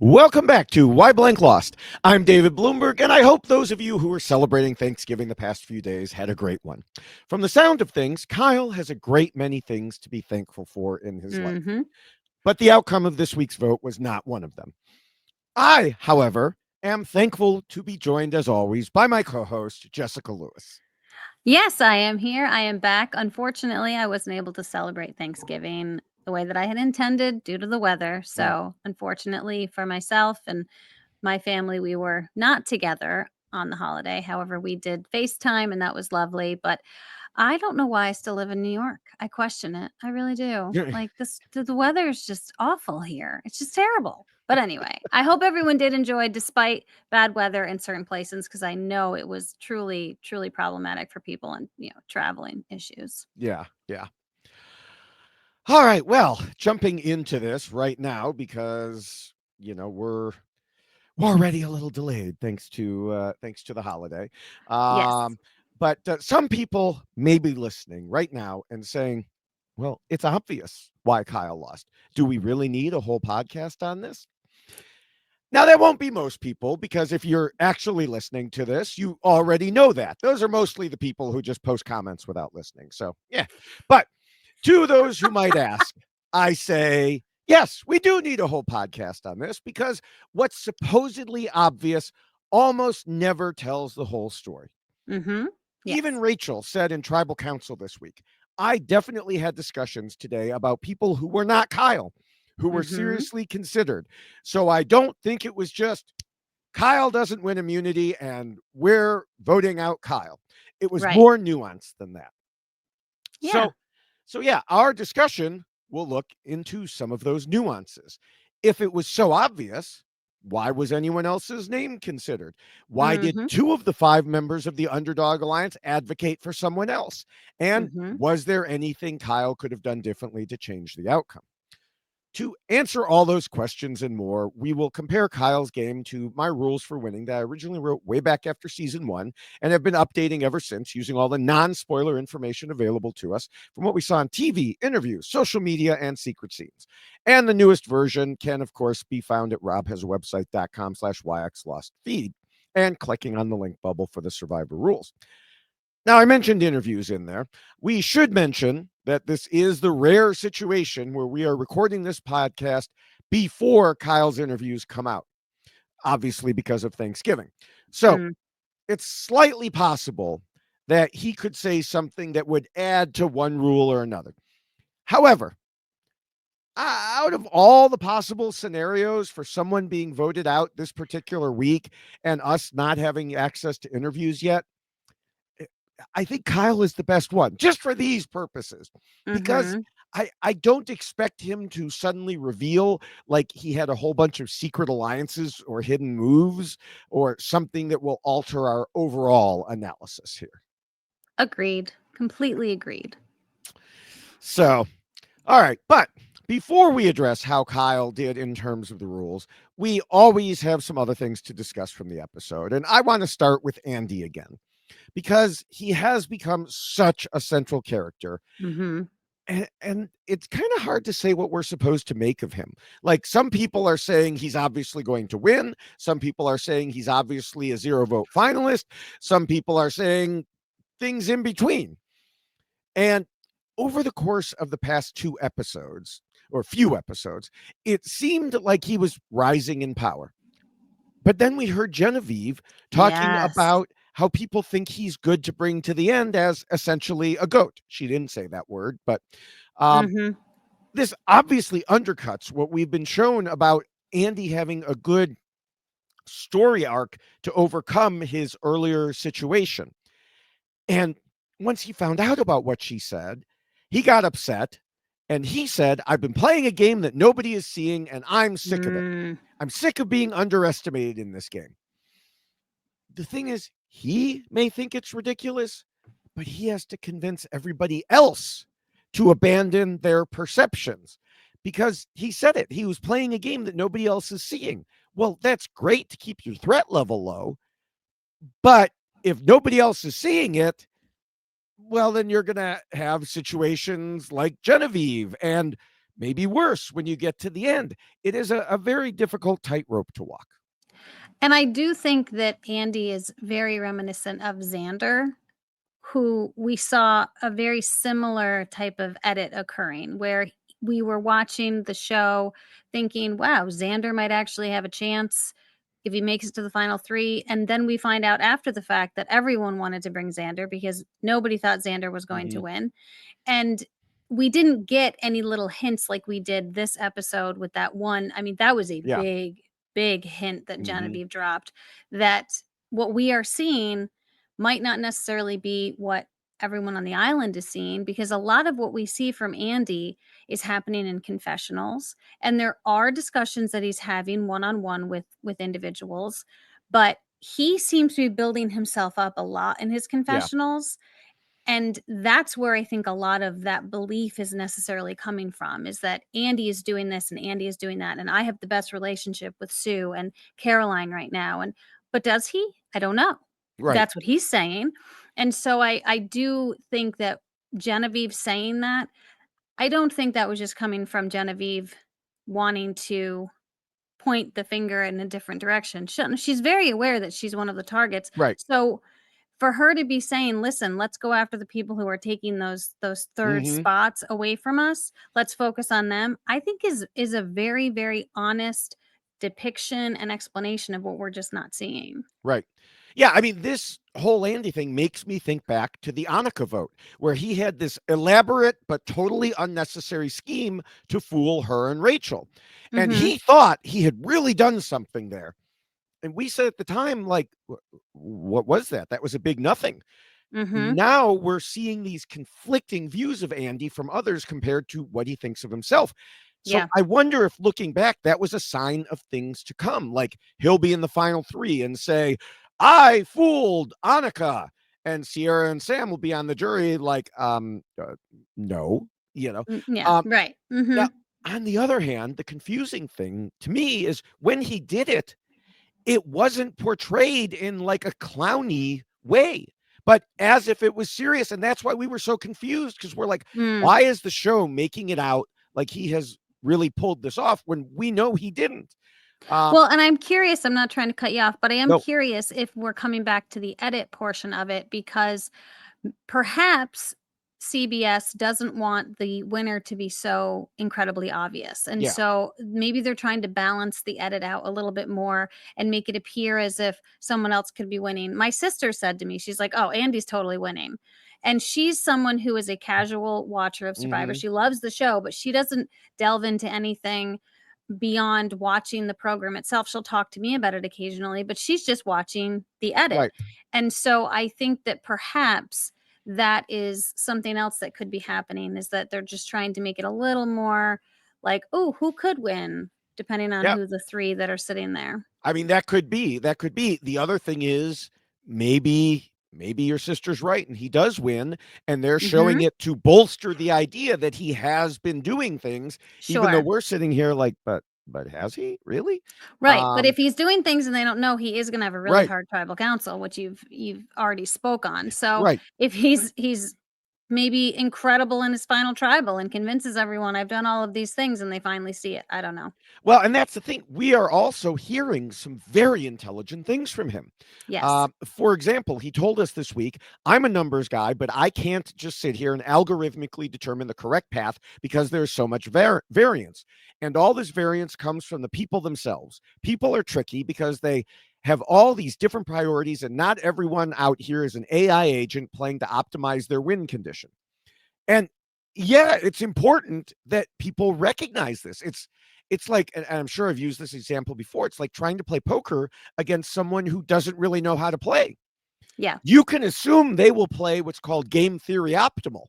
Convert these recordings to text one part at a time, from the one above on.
Welcome back to Why Blank Lost. I'm David Bloomberg, and I hope those of you who are celebrating Thanksgiving the past few days had a great one. From the sound of things, Kyle has a great many things to be thankful for in his life. Mm-hmm. But the outcome of this week's vote was not one of them. I, however, am thankful to be joined, as always, by my co host, Jessica Lewis. Yes, I am here. I am back. Unfortunately, I wasn't able to celebrate Thanksgiving the way that I had intended due to the weather. So, unfortunately for myself and my family, we were not together on the holiday. However, we did FaceTime and that was lovely. But I don't know why I still live in New York. I question it. I really do. Mm. Like the weather is just awful here. It's just terrible. But anyway, I hope everyone did enjoy despite bad weather in certain places because I know it was truly, truly problematic for people and traveling issues. Yeah. All right, well, jumping into this right now because, we're already a little delayed thanks to the holiday. Yes. But some people may be listening right now and saying, "Well, it's obvious why Kyle lost. Do we really need a whole podcast on this?" Now, that won't be most people because if you're actually listening to this, you already know that. Those are mostly the people who just post comments without listening. So, yeah. But to those who might ask, I say, yes, we do need a whole podcast on this because what's supposedly obvious almost never tells the whole story. Mm-hmm. Even Yes. Rachel said in Tribal Council this week, I definitely had discussions today about people who were not Kyle, who were Mm-hmm. seriously considered. So I don't think it was just Kyle doesn't win immunity and we're voting out Kyle. It was Right. more nuanced than that. Yeah. So yeah, our discussion will look into some of those nuances. If it was so obvious, why was anyone else's name considered? Why did Mm-hmm. two of the five members of the Underdog Alliance advocate for someone else? And Mm-hmm. was there anything Kyle could have done differently to change the outcome? To answer all those questions and more, we will compare Kyle's game to my rules for winning that I originally wrote way back after season one and have been updating ever since using all the non spoiler information available to us from what we saw on TV, interviews, social media, and secret scenes. And the newest version can, of course, be found at robhasawebsite.com/yxlostfeed and clicking on the link bubble for the Survivor rules. Now, I mentioned interviews in there. We should mention that this is the rare situation where we are recording this podcast before Kyle's interviews come out, obviously because of Thanksgiving. So Mm. it's slightly possible that he could say something that would add to one rule or another. However, out of all the possible scenarios for someone being voted out this particular week and us not having access to interviews yet, I think Kyle is the best one just for these purposes because Mm-hmm. I don't expect him to suddenly reveal like he had a whole bunch of secret alliances or hidden moves or something that will alter our overall analysis here. Agreed. Completely agreed. So, all right. But before we address how Kyle did in terms of the rules, we always have some other things to discuss from the episode. And I want to start with Andy again because he has become such a central character. Mm-hmm. And it's kind of hard to say what we're supposed to make of him. Like some people are saying he's obviously going to win. Some people are saying he's obviously a zero vote finalist. Some people are saying things in between. And over the course of the past two episodes, or few episodes, it seemed like he was rising in power. But then we heard Genevieve talking Yes. about how people think he's good to bring to the end as essentially a goat. She didn't say that word, but um, Mm-hmm. this obviously undercuts what we've been shown about Andy having a good story arc to overcome his earlier situation. And once he found out about what she said, he got upset and he said, I've been playing a game that nobody is seeing and I'm sick of it. Mm. I'm sick of being underestimated in this game. The thing is, he may think it's ridiculous, but he has to convince everybody else to abandon their perceptions because he said it. He was playing a game that nobody else is seeing. Well, that's great to keep your threat level low, but if nobody else is seeing it, well, then you're going to have situations like Genevieve and maybe worse when you get to the end. It is a very difficult tightrope to walk. And I do think that Andy is very reminiscent of Xander, who we saw a very similar type of edit occurring where we were watching the show thinking, wow, Xander might actually have a chance if he makes it to the final three. And then we find out after the fact that everyone wanted to bring Xander because nobody thought Xander was going to Mhm. win. And we didn't get any little hints like we did this episode with that one. I mean, that was a Yeah. big, big hint that Mhm. Genevieve dropped, that what we are seeing might not necessarily be what everyone on the island is seeing, because a lot of what we see from Andy is happening in confessionals, and there are discussions that he's having one-on-one with individuals, but he seems to be building himself up a lot in his Yeah. confessionals, and that's where I think a lot of that belief is necessarily coming from, is that Andy is doing this and Andy is doing that. And I have the best relationship with Sue and Caroline right now. But does he? I don't know. Right. That's what he's saying. And so I do think that Genevieve saying that, I don't think that was just coming from Genevieve wanting to point the finger in a different direction. She's very aware that she's one of the targets. Right. So for her to be saying, "Listen, let's go after the people who are taking those third Mhm. spots away from us. Let's focus on them," I think is a very, very honest depiction and explanation of what we're just not seeing. Right. Yeah, I mean, this whole Andy thing makes me think back to the Annika vote, where he had this elaborate but totally unnecessary scheme to fool her and Rachel. And Mhm. he thought he had really done something there. And we said at the time, like, what was that? That was a big nothing. Mhm. Now we're seeing these conflicting views of Andy from others compared to what he thinks of himself. So Yeah. I wonder if looking back, that was a sign of things to come. Like he'll be in the final three and say, I fooled Annika. And Sierra and Sam will be on the jury, like, no, you know. Yeah, Um, right. Now, Mhm. on the other hand, the confusing thing to me is when he did it, it wasn't portrayed in like a clowny way, but as if it was serious. And that's why we were so confused because we're like, Mm. why is the show making it out like he has really pulled this off when we know he didn't? Um, Well, and I'm curious, I'm not trying to cut you off, but I am no, curious if we're coming back to the edit portion of it, because perhaps CBS doesn't want the winner to be so incredibly obvious. And yeah, so maybe they're trying to balance the edit out a little bit more and make it appear as if someone else could be winning. My sister said to me, she's like, "Oh, Andy's totally winning." And she's someone who is a casual watcher of Survivor. hmm, She loves the show, but she doesn't delve into anything beyond watching the program itself. She'll talk to me about it occasionally, but she's just watching the edit. right, And so I think that perhaps that is something else that could be happening, is that they're just trying to make it a little more like, oh, who could win, depending on yeah. who the three that are sitting there. I mean, that could be. That could be. The other thing is maybe your sister's right and he does win and they're showing Hmm. it to bolster the idea that he has been doing things even though Sure. we're sitting here like but has he really? Right. But Um if he's doing things and they don't know, he is going to have a really right, hard tribal council, which you've already spoke on. So right. if he's maybe incredible in his final tribal and convinces everyone, I've done all of these things, and they finally see it. I don't know. Well, and that's the thing. We are also hearing some very intelligent things from him. Yes. For example, he told us this week, I'm a numbers guy, but I can't just sit here and algorithmically determine the correct path because there's so much variance. And all this variance comes from the people themselves. People are tricky because they have all these different priorities, and not everyone out here is an AI agent playing to optimize their win condition. And yeah, it's important that people recognize this. It's like, and I'm sure I've used this example before. It's like trying to play poker against someone who doesn't really know how to play. Yeah. You can assume they will play what's called game theory optimal,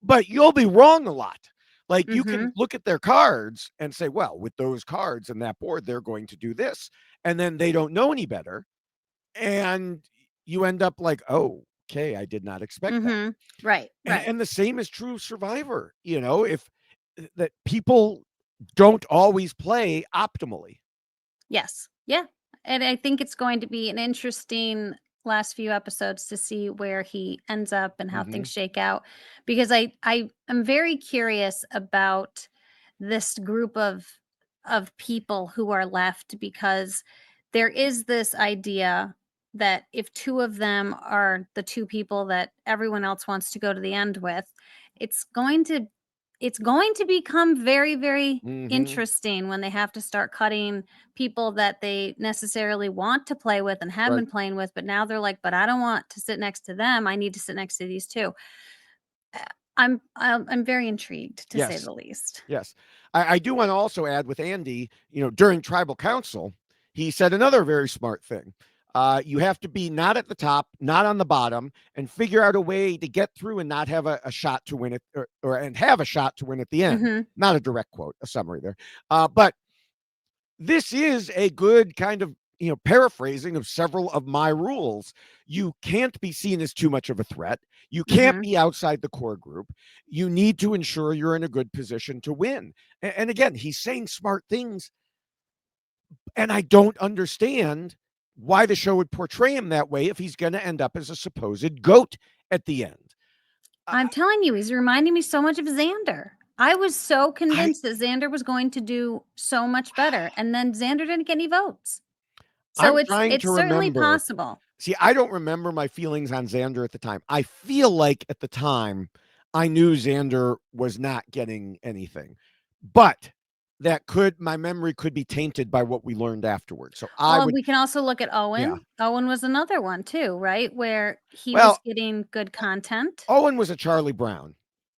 but you'll be wrong a lot. Like you can Mhm. look at their cards and say, well, with those cards and that board, they're going to do this. And then they don't know any better. And you end up like, oh, okay, I did not expect that. Mhm. Right, right. And the same is true of Survivor, if that people don't always play optimally. Yes. Yeah. And I think it's going to be an interesting last few episodes to see where he ends up and how things Mhm. shake out, because I am very curious about this group of people who are left, because there is this idea that if two of them are the two people that everyone else wants to go to the end with, it's going to become very, very Mm-hmm. interesting when they have to start cutting people that they necessarily want to play with and have Right. been playing with, but now they're like, but I don't want to sit next to them. I need to sit next to these two. Uh, I'm very intrigued, to say Yes. the least. Yes. I do want to also add with Andy, during tribal council, he said another very smart thing. You have to be not at the top, not on the bottom, and figure out a way to get through and not have a shot to win it, and have a shot to win at the end. Hmm. Not a direct quote, a summary there. But this is a good kind of paraphrasing of several of my rules. You can't be seen as too much of a threat. You can't Hmm. be outside the core group. You need to ensure you're in a good position to win. And again, he's saying smart things, and I don't understand why the show would portray him that way if he's going to end up as a supposed goat at the end. I'm telling you, he's reminding me so much of Xander. I was so I convinced that Xander was going to do so much better, and then Xander didn't get any votes. So I'm it's trying it's to certainly remember. possible. See, I don't remember my feelings on Xander at the time. I feel like at the time I knew Xander was not getting anything, but my memory could be tainted by what we learned afterwards. So I Well, would, we can also look at yeah. Owen. Owen was another one too, right? Where he was Well, getting good content. Owen was a Charlie Brown,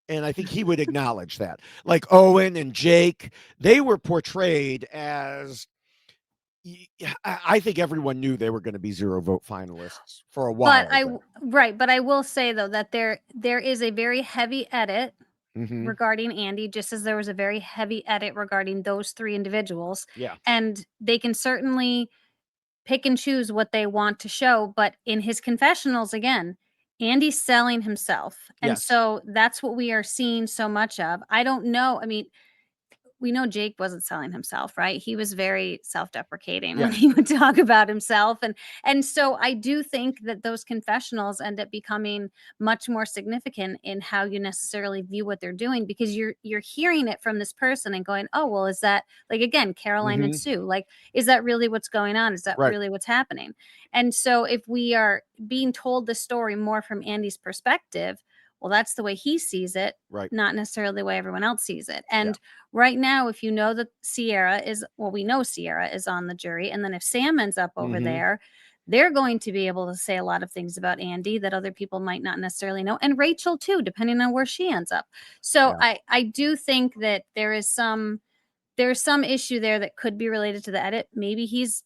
and I think he would acknowledge that. Like Owen and Jake, they were portrayed as, I think everyone knew they were going to be 0 vote finalists for a But while there. but I will say though that there is a very heavy edit Hmm. regarding Andy, just as there was a very heavy edit regarding those three individuals. Yeah. And they can certainly pick and choose what they want to show. But in his confessionals, again, Andy's selling himself. And Yes. so that's what we are seeing so much of. I don't know. I mean, we know Jake wasn't selling himself, right? He was very self-deprecating when Yeah. he would talk about himself, and so I do think that those confessionals end up becoming much more significant in how you necessarily view what they're doing, because you're hearing it from this person and going, "Oh, well, is that like again, Caroline and Hmm. Sue? Like, is that really what's going on? Is that Right. really what's happening?" And so if we are being told the story more from Andy's perspective, well, that's the way he sees it, Right. not necessarily the way everyone else sees it. Yeah. And right now, if you know that Sierra is, well, we know Sierra is on the jury. And then if Sam ends up over Hmm. there, they're going to be able to say a lot of things about Andy that other people might not necessarily know. And Rachel too, depending on where she ends up. So Yeah. I do think that there's some issue there that could be related to the edit. Maybe he's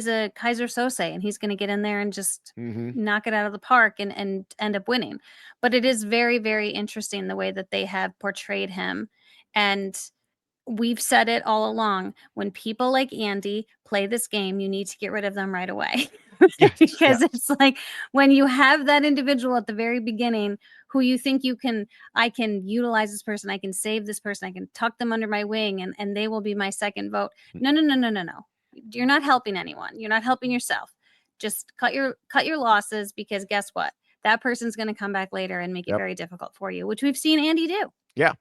a Kaiser Sose and he's going to get in there and just Hmm. knock it out of the park and end up winning. But it is very, very interesting the way that they have portrayed him. And we've said it all along. When people like Andy play this game, you need to get rid of them right away. Yes. Because Yes. it's like when you have that individual at the very beginning who you think I can utilize this person, I can save this person, I can tuck them under my wing, and they will be my second vote. No, no, no, no, no, no. You're not helping anyone. You're not helping yourself. Just cut your losses, because guess what? That person's going to come back later and make it Yep. very difficult for you, which we've seen Andy do. Yeah.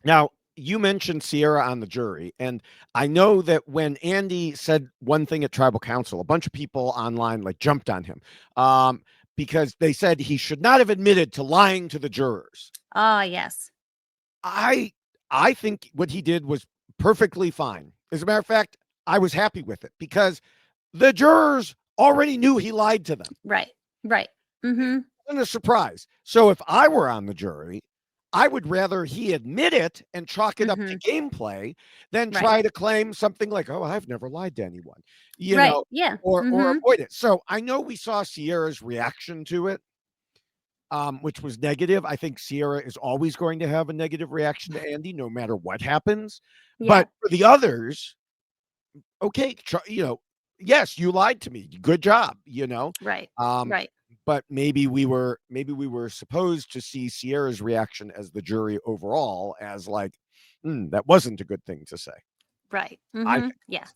Now, you mentioned Sierra on the jury, and I know that when Andy said one thing at tribal council, a bunch of people online like jumped on him, because they said he should not have admitted to lying to the jurors. Ah, yes. I I think what he did was perfectly fine. As a matter of fact, I was happy with it because the jurors already knew he lied to them. Right. Right. It Mhm. wasn't a surprise. So if I were on the jury, I would rather he admit it and chalk it up to Mhm. gameplay than Right. try to claim something like, "Oh, I've never lied to anyone," you Right. know, Yeah. or Mhm. avoid it. So I know we saw Sierra's reaction to it, which was negative. I think Sierra is always going to have a negative reaction to Andy, no matter what happens. Yeah. But for the others, okay, yes, you lied to me. Good job. Right. Um, Right. but maybe we were supposed to see Sierra's reaction as the jury overall as like, that wasn't a good thing to say. Right. I Mhm. think Yeah.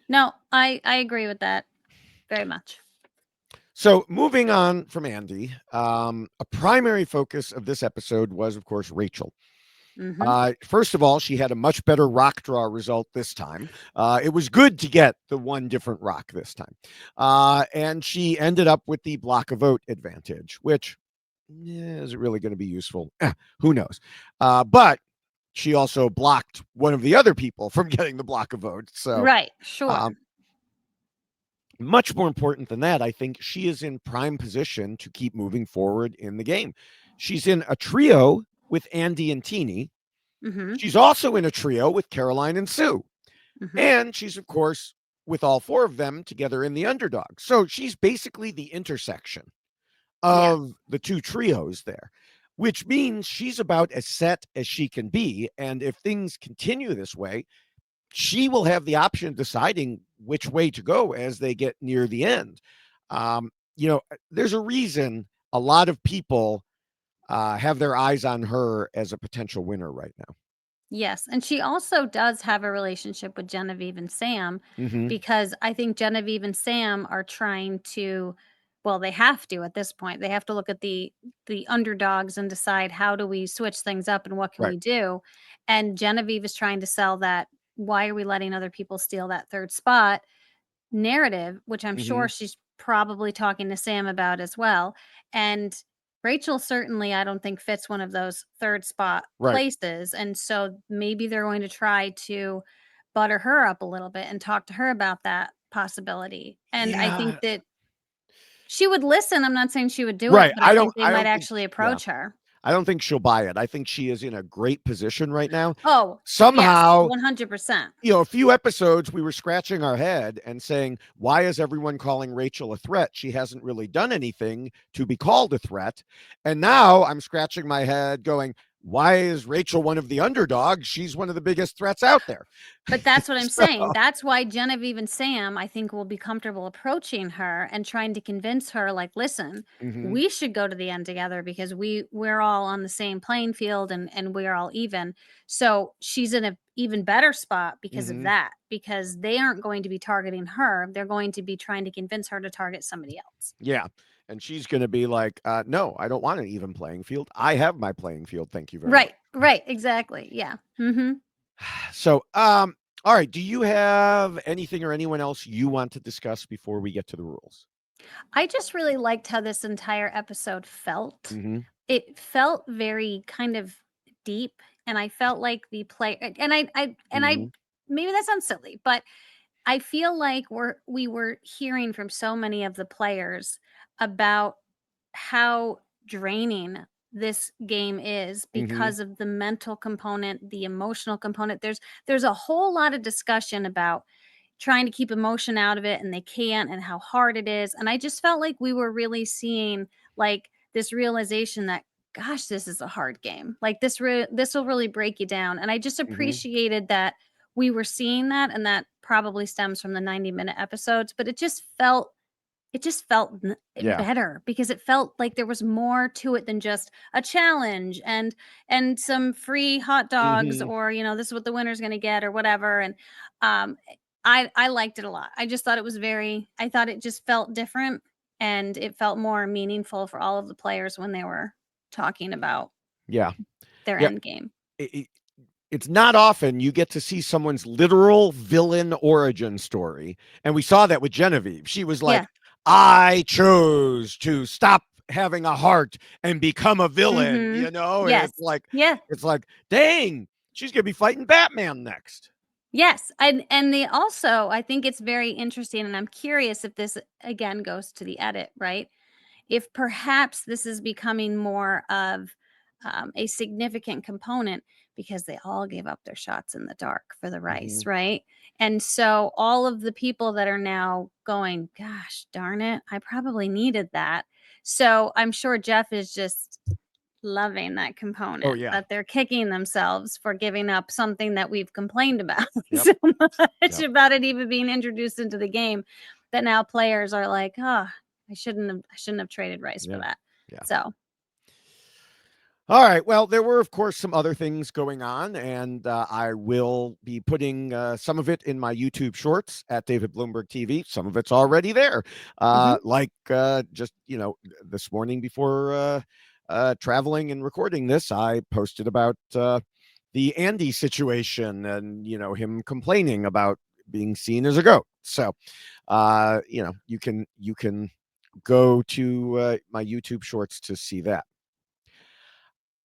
No, I agree with that very much. so. Moving on from Andy, a primary focus of this episode was, of course, Rachel. Mm-hmm. First of all, she had a much better rock draw result this time. It was good to get the one different rock this time. And she ended up with the block a vote advantage, which is it really going to be useful? Who knows? But she also blocked one of the other people from getting the block a vote. So, Right. Sure. um, much more important than that, I think she is in prime position to keep moving forward in the game. She's in a trio with Andy and Teeny. Mm-hmm. She's also in a trio with Caroline and Sue. Mm-hmm. And she's, of course, with all four of them together in the underdog. So she's basically the intersection Yeah. of the two trios there, which means she's about as set as she can be. And if things continue this way, she will have the option of deciding which way to go as they get near the end. There's a reason a lot of people have their eyes on her as a potential winner right now. Yes, and she also does have a relationship with Genevieve and Sam Mm-hmm. because I think Genevieve and Sam are trying to, well, they have to at this point. They have to look at the underdogs and decide how do we switch things up and what can Right. we do. And Genevieve is trying to sell that why are we letting other people steal that third spot narrative, which I'm Mm-hmm. sure she's probably talking to Sam about as well. And Rachel certainly, I don't think fits one of those third spot Right. places. And so maybe they're going to try to butter her up a little bit and talk to her about that possibility. And I think Yeah. that she would listen. I'm not saying she would do it, Right. but I I don't. think they I might don't think. actually Yeah. approach her. I don't think she'll buy it. I think she is in a great position right now. Oh, yes, Somehow, 100%. a few episodes we were scratching our head and saying, why is everyone calling Rachel a threat? She hasn't really done anything to be called a threat. And now I'm scratching my head going, why is Rachel one of the underdogs? She's one of the biggest threats out there. But that's what I'm So, saying. That's why Genevieve and Sam, I think, will be comfortable approaching her and trying to convince her, like, listen, mhm, we should go to the end together because we're all on the same playing field and we're all even. So she's in an even better spot because of mhm, that, because they aren't going to be targeting her. They're going to be trying to convince her to target somebody else. yeah. And she's going to be like, no, I don't want an even playing field. I have my playing field. Thank you very much. Right, exactly. Yeah. Mm-hmm. So, all right. Do you have anything or anyone else you want to discuss before we get to the rules? I just really liked how this entire episode felt. Mm-hmm. It felt very kind of deep, and I felt like the play and I Mm-hmm. maybe that sounds silly, but I feel like we were hearing from so many of the players about how draining this game is Mm-hmm. because of the mental component, the emotional component. There's a whole lot of discussion about trying to keep emotion out of it and they can't and how hard it is. And I just felt like we were really seeing like this realization that gosh, this is a hard game. Like this will really break you down. And I just Mm-hmm. appreciated that we were seeing that and that probably stems from the 90-minute episodes, but it just felt Yeah. better because it felt like there was more to it than just a challenge and some free hot dogs Mm-hmm. or this is what the winner's going to get or whatever. And um I liked it a lot. I just thought it was I thought it just felt different and it felt more meaningful for all of the players when they were talking about Yeah. their Yeah. end game. It's not often you get to see someone's literal villain origin story. And we saw that with Genevieve. She was Yeah. like, I chose to stop having a heart and become a villain, Mhm. and Yes. it's like, Yeah. dang, she's gonna be fighting Batman next. Yes, and they also I think it's very interesting, and I'm curious if this again goes to the edit, right? If perhaps this is becoming more of a significant component because they all gave up their shots in the dark for the Hmm. rice, right? And so all of the people that are now going, gosh darn it, I probably needed that. So I'm sure Jeff is just loving that Oh component yeah. that they're kicking themselves for giving up something that we've complained about Yep. so much Yep. about it even being introduced into the game that now players are like, oh, I shouldn't have traded rice for Yeah. that. Yeah. So All right. Well, there were, of course, some other things going on, and I will be putting some of it in my YouTube shorts at David Bloomberg TV. Some of it's already there. mhm. Just, this morning before traveling and recording this, I posted about the Andy situation and, him complaining about being seen as a goat. So, you can go to my YouTube shorts to see that.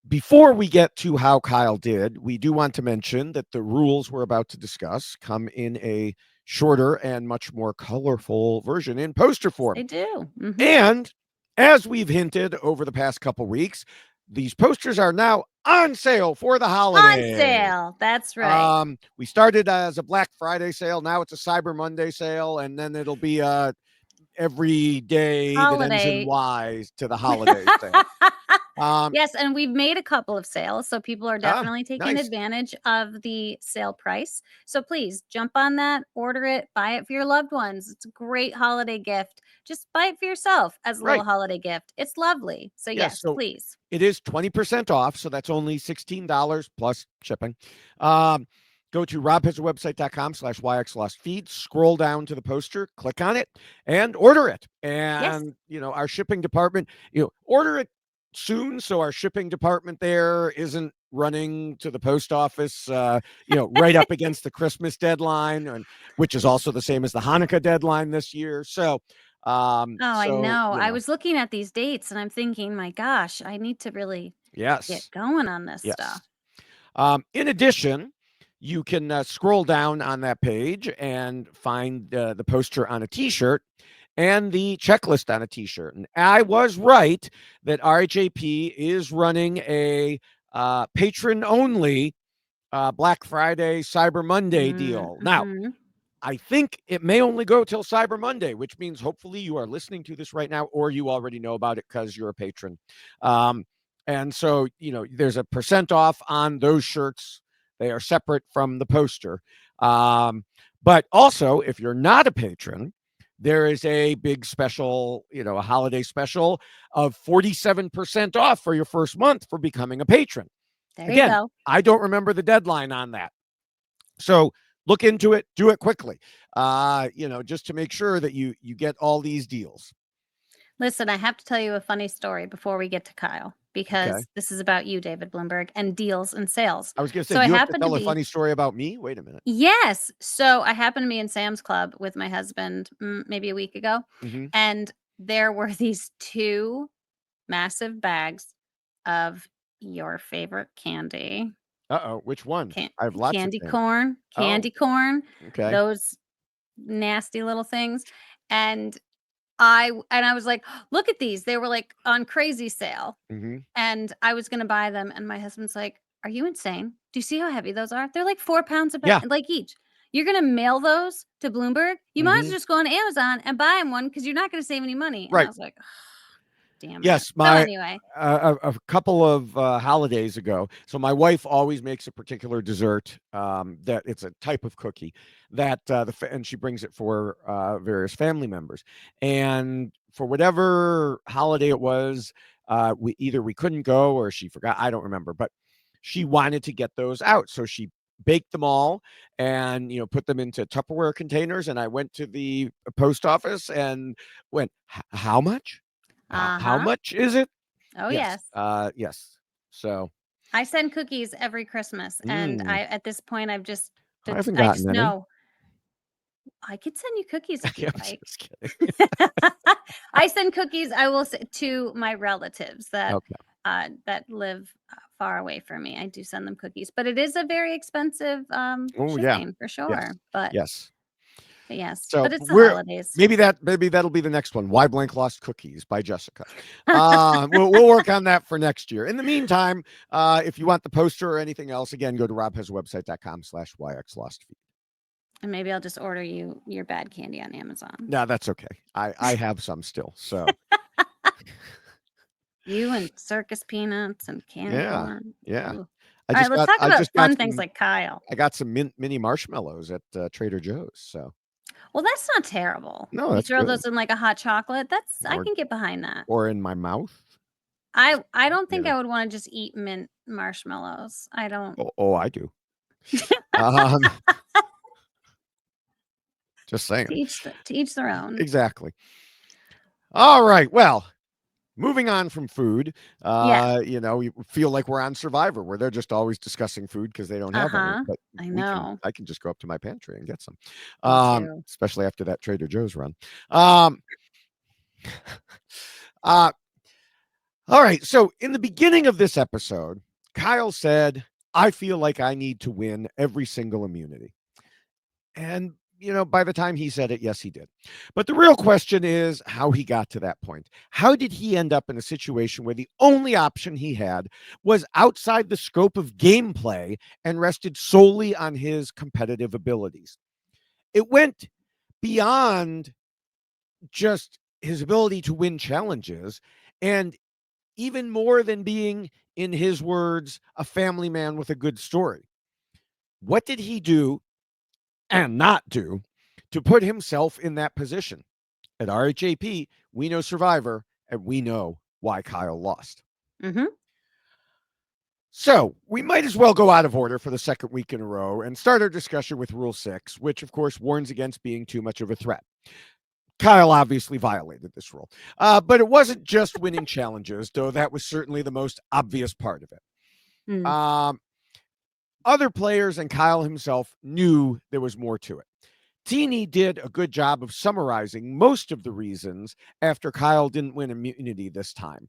Before we get to how Kyle did, we do want to mention that the rules we're about to discuss come in a shorter and much more colorful version in poster form. They do. And as we've hinted over the past couple weeks, these posters are now on sale for the holidays. On sale. That's right. We started as a Black Friday sale. Now it's a Cyber Monday sale, and then it'll be every day that ends in Y to the holiday sale. Yes, and we've made a couple of sales, so people are definitely taking nice. advantage of the sale price. So please jump on that, order it, buy it for your loved ones. It's a great holiday gift. Just buy it for yourself as a little holiday gift. It's lovely. So yes, so please. it is 20% off, so that's only $16 plus shipping. Go to robhasawebsite.com/yxlostfeed, scroll down to the poster, click on it, and order it. And, our shipping department, order it soon so our shipping department there isn't running to the post office, right up against the Christmas deadline, which is also the same as the Hanukkah deadline this year. So, I know. I was looking at these dates and I'm thinking, my gosh, I need to really get going on this stuff. In addition, you can scroll down on that page and find the poster on a T-shirt and the checklist on a T-shirt. And I was right that RHAP is running a patron-only Black Friday, Cyber Monday deal. Now, I think it may only go till Cyber Monday, which means hopefully you are listening to this right now, or you already know about it because you're a patron. And so, there's a % off on those shirts. They are separate from the poster. But also, if you're not a patron, there is a big special, a holiday special of 47% off for your first month for becoming a patron. There you go. I don't remember the deadline on that. So look into it, do it quickly, just to make sure that you get all these deals. Listen, I have to tell you a funny story before we get to Kyle, because this is about you, David Bloomberg, and deals and sales. I was going to say, you have to tell a funny story about me? Wait a minute. Yes. So I happened to be in Sam's Club with my husband maybe a week ago, and there were these 2 massive bags of your favorite candy. Uh-oh, which one? I have lots candy of corn, candy corn. Okay. Those nasty little things. And I was like, look at these. They were like on crazy sale. And I was going to buy them. And my husband's like, are you insane? Do you see how heavy those are? They're like 4 pounds a bag, like each. You're going to mail those to Bloomberg? You might as well just go on Amazon and buy them one because you're not going to save any money. And I was like, damn it. Yes, anyway, a couple of holidays ago. So my wife always makes a particular dessert that it's a type of cookie that and she brings it for various family members. And for whatever holiday it was, we couldn't go or she forgot. I don't remember, but she wanted to get those out, so she baked them all and put them into Tupperware containers. And I went to the post office and went, how much? How much is it? Oh, yes. Yes. So I send cookies every Christmas, and at this point, I haven't gotten any. know I could send you cookies if you like. Just kidding. I send cookies. I will to my relatives that live far away from me. I do send them cookies, but it is a very expensive shipping for sure. Yes. But yes. But yes, So but it's the holidays. Maybe that'll be the next one. Why Blank Lost Cookies by Jessica. We'll work on that for next year. In the meantime, if you want the poster or anything else, again, go to robhasawebsite.com/yxlostfeed. And maybe I'll just order you your bad candy on Amazon. No, that's okay. I have some still. So you and circus peanuts and candy corn. Yeah. Ooh. All right, let's talk about fun things like Kyle. I got some mini marshmallows at Trader Joe's. So. Well, that's not terrible. No, you throw those in like a hot chocolate. I can get behind that. Or in my mouth. I don't think I would want to just eat mint marshmallows. I don't. Oh, I do. Just saying. To each their own. Exactly. All right. Well, Moving on from food, Yeah. we feel like we're on Survivor, where they're just always discussing food because they don't have any. Uh-huh. But I know. I can just go up to my pantry and get some, Me too. especially after that Trader Joe's run. Um, uh, all right. So in the beginning of this episode, Kyle said, "I feel like I need to win every single immunity." And, by the time he said it, yes, he did. But the real question is how he got to that point. How did he end up in a situation where the only option he had was outside the scope of gameplay and rested solely on his competitive abilities? It went beyond just his ability to win challenges and even more than being, in his words, a family man with a good story. What did he do and not do to put himself in that position? At RHAP, we know Survivor and we know why Kyle lost. Mhm. So we might as well go out of order for the second week in a row and start our discussion with Rule 6, which of course warns against being too much of a threat. Kyle obviously violated this rule, but it wasn't just winning challenges, though that was certainly the most obvious part of it. Mm. Other players and Kyle himself knew there was more to it. Teeny did a good job of summarizing most of the reasons after Kyle didn't win immunity this time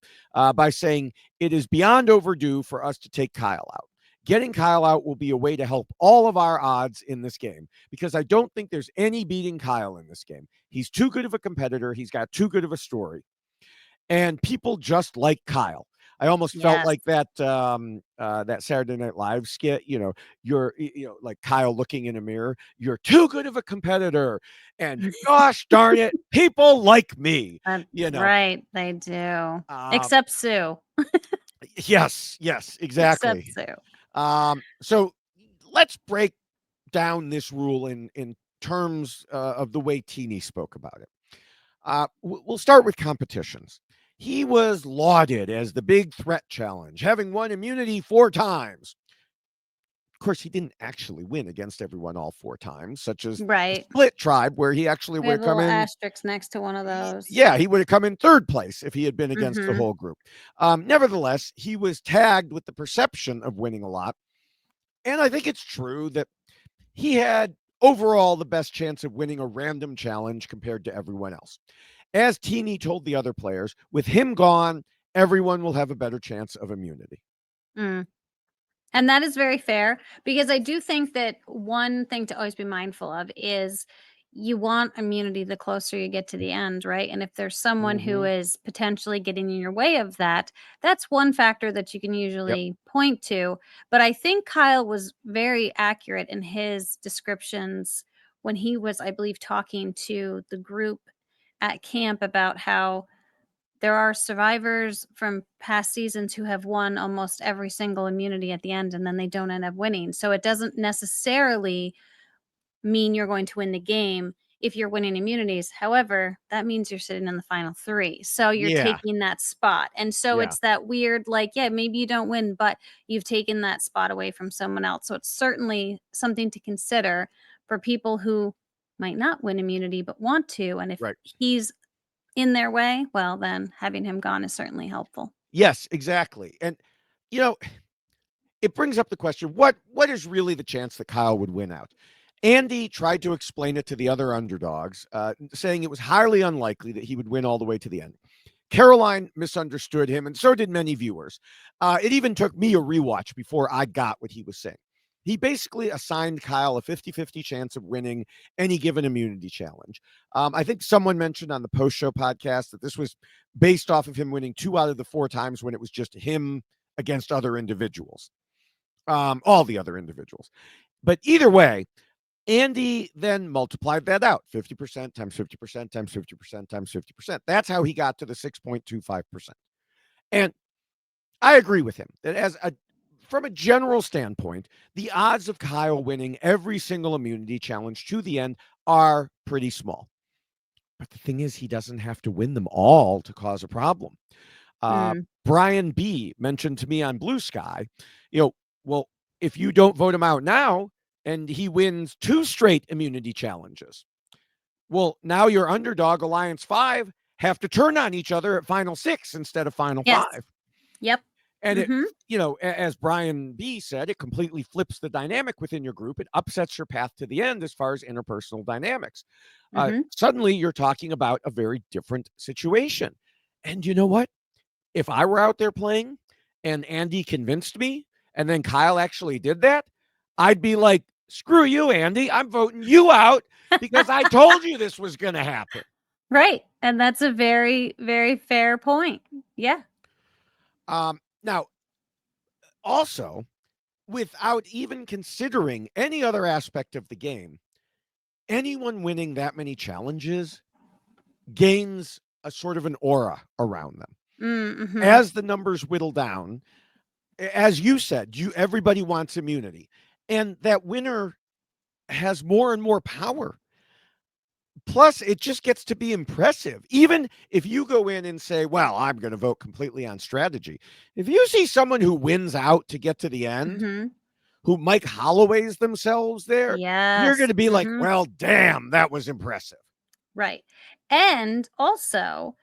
by saying it is beyond overdue for us to take Kyle out. Getting Kyle out will be a way to help all of our odds in this game because I don't think there's any beating Kyle in this game. He's too good of a competitor. He's got too good of a story. And people just like Kyle. I almost felt Yes. like that Saturday Night Live skit. You're like Kyle looking in a mirror. You're too good of a competitor, and gosh darn it, people like me. Right, they do. Uh, Except Sue. yes, Except exactly. Sue. So let's break down this rule in terms of the way Teeny spoke about it. We'll start with competitions. He was lauded as the big threat challenge, having won immunity 4 times. Of course, he didn't actually win against everyone all 4 times, such as the Right. split tribe, where he actually We would have have a come little in. asterisk next to one of those. Yeah, he would have come in third place if he had been against the Mhm. whole group. Nevertheless, he was tagged with the perception of winning a lot. And I think it's true that he had overall the best chance of winning a random challenge compared to everyone else. As Teeny told the other players, with him gone, everyone will have a better chance of immunity. Mm. And that is very fair because I do think that one thing to always be mindful of is you want immunity the closer you get to the end, right? And if there's someone who Mm-hmm. is potentially getting in your way of that, that's one factor that you can Yep. usually point to. But I think Kyle was very accurate in his descriptions when he was, I believe, talking to the group at camp about how there are survivors from past seasons who have won almost every single immunity at the end, and then they don't end up winning. So it doesn't necessarily mean you're going to win the game if you're winning immunities. However, that means you're sitting in the final three. So you're Yeah. taking that spot. And so Yeah. it's that weird, like, yeah, maybe you don't win, but you've taken that spot away from someone else. So it's certainly something to consider for people who might not win immunity but want to. And if Right. he's in their way, well, then having him gone is certainly helpful. Yes, exactly. And you know, it brings up the question, what is really the chance that Kyle would win out? Andy tried to explain it to the other underdogs, saying it was highly unlikely that he would win all the way to the end. Caroline misunderstood him, and so did many viewers. It even took me a rewatch before I got what he was saying. He basically assigned Kyle a 50-50 chance of winning any given immunity challenge. I think someone mentioned on the post show podcast that this was based off of him winning 2 out of the 4 times when it was just him against other individuals, all the other individuals. But either way, Andy then multiplied that out 50% times 50% times 50% times 50%. That's how he got to the 6.25%. And I agree with him that from a general standpoint, the odds of Kyle winning every single immunity challenge to the end are pretty small. But the thing is, he doesn't have to win them all to cause a problem. Uh, Mm, Brian B mentioned to me on Blue Sky, well, if you don't vote him out now and he wins 2 straight immunity challenges, well, now your underdog Alliance 5 have to turn on each other at final 6 instead of final Yes. 5. Yep. And it, Mhm. as Brian B said, it completely flips the dynamic within your group. It upsets your path to the end as far as interpersonal dynamics. Mhm. Suddenly, you're talking about a very different situation. And you know what? If I were out there playing and Andy convinced me, and then Kyle actually did that, I'd be like, screw you, Andy. I'm voting you out because I told you this was going to happen. Right. And that's a very, very fair point. Yeah. Now, also, without even considering any other aspect of the game, anyone winning that many challenges gains a sort of an aura around them. Mhm. As the numbers whittle down, as you said, everybody wants immunity. And that winner has more and more power. Plus, it just gets to be impressive. Even if you go in and say, well, I'm going to vote completely on strategy. If you see someone who wins out to get to the end, Mhm. who Mike Holloways themselves there, you're going Yes. to be like, Mhm. well, damn, that was impressive. Right. And also,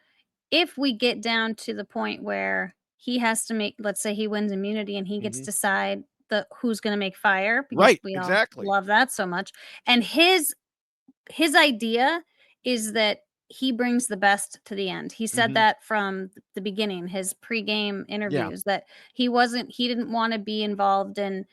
if we get down to the point where he has to make, let's say he wins immunity and he gets to Mhm. decide the who's going to make fire because Right, we all exactly. love that so much. And his idea is that he brings the best to the end. He said Mhm. that from the beginning, his pregame Yeah. interviews, that he didn't want to be involved in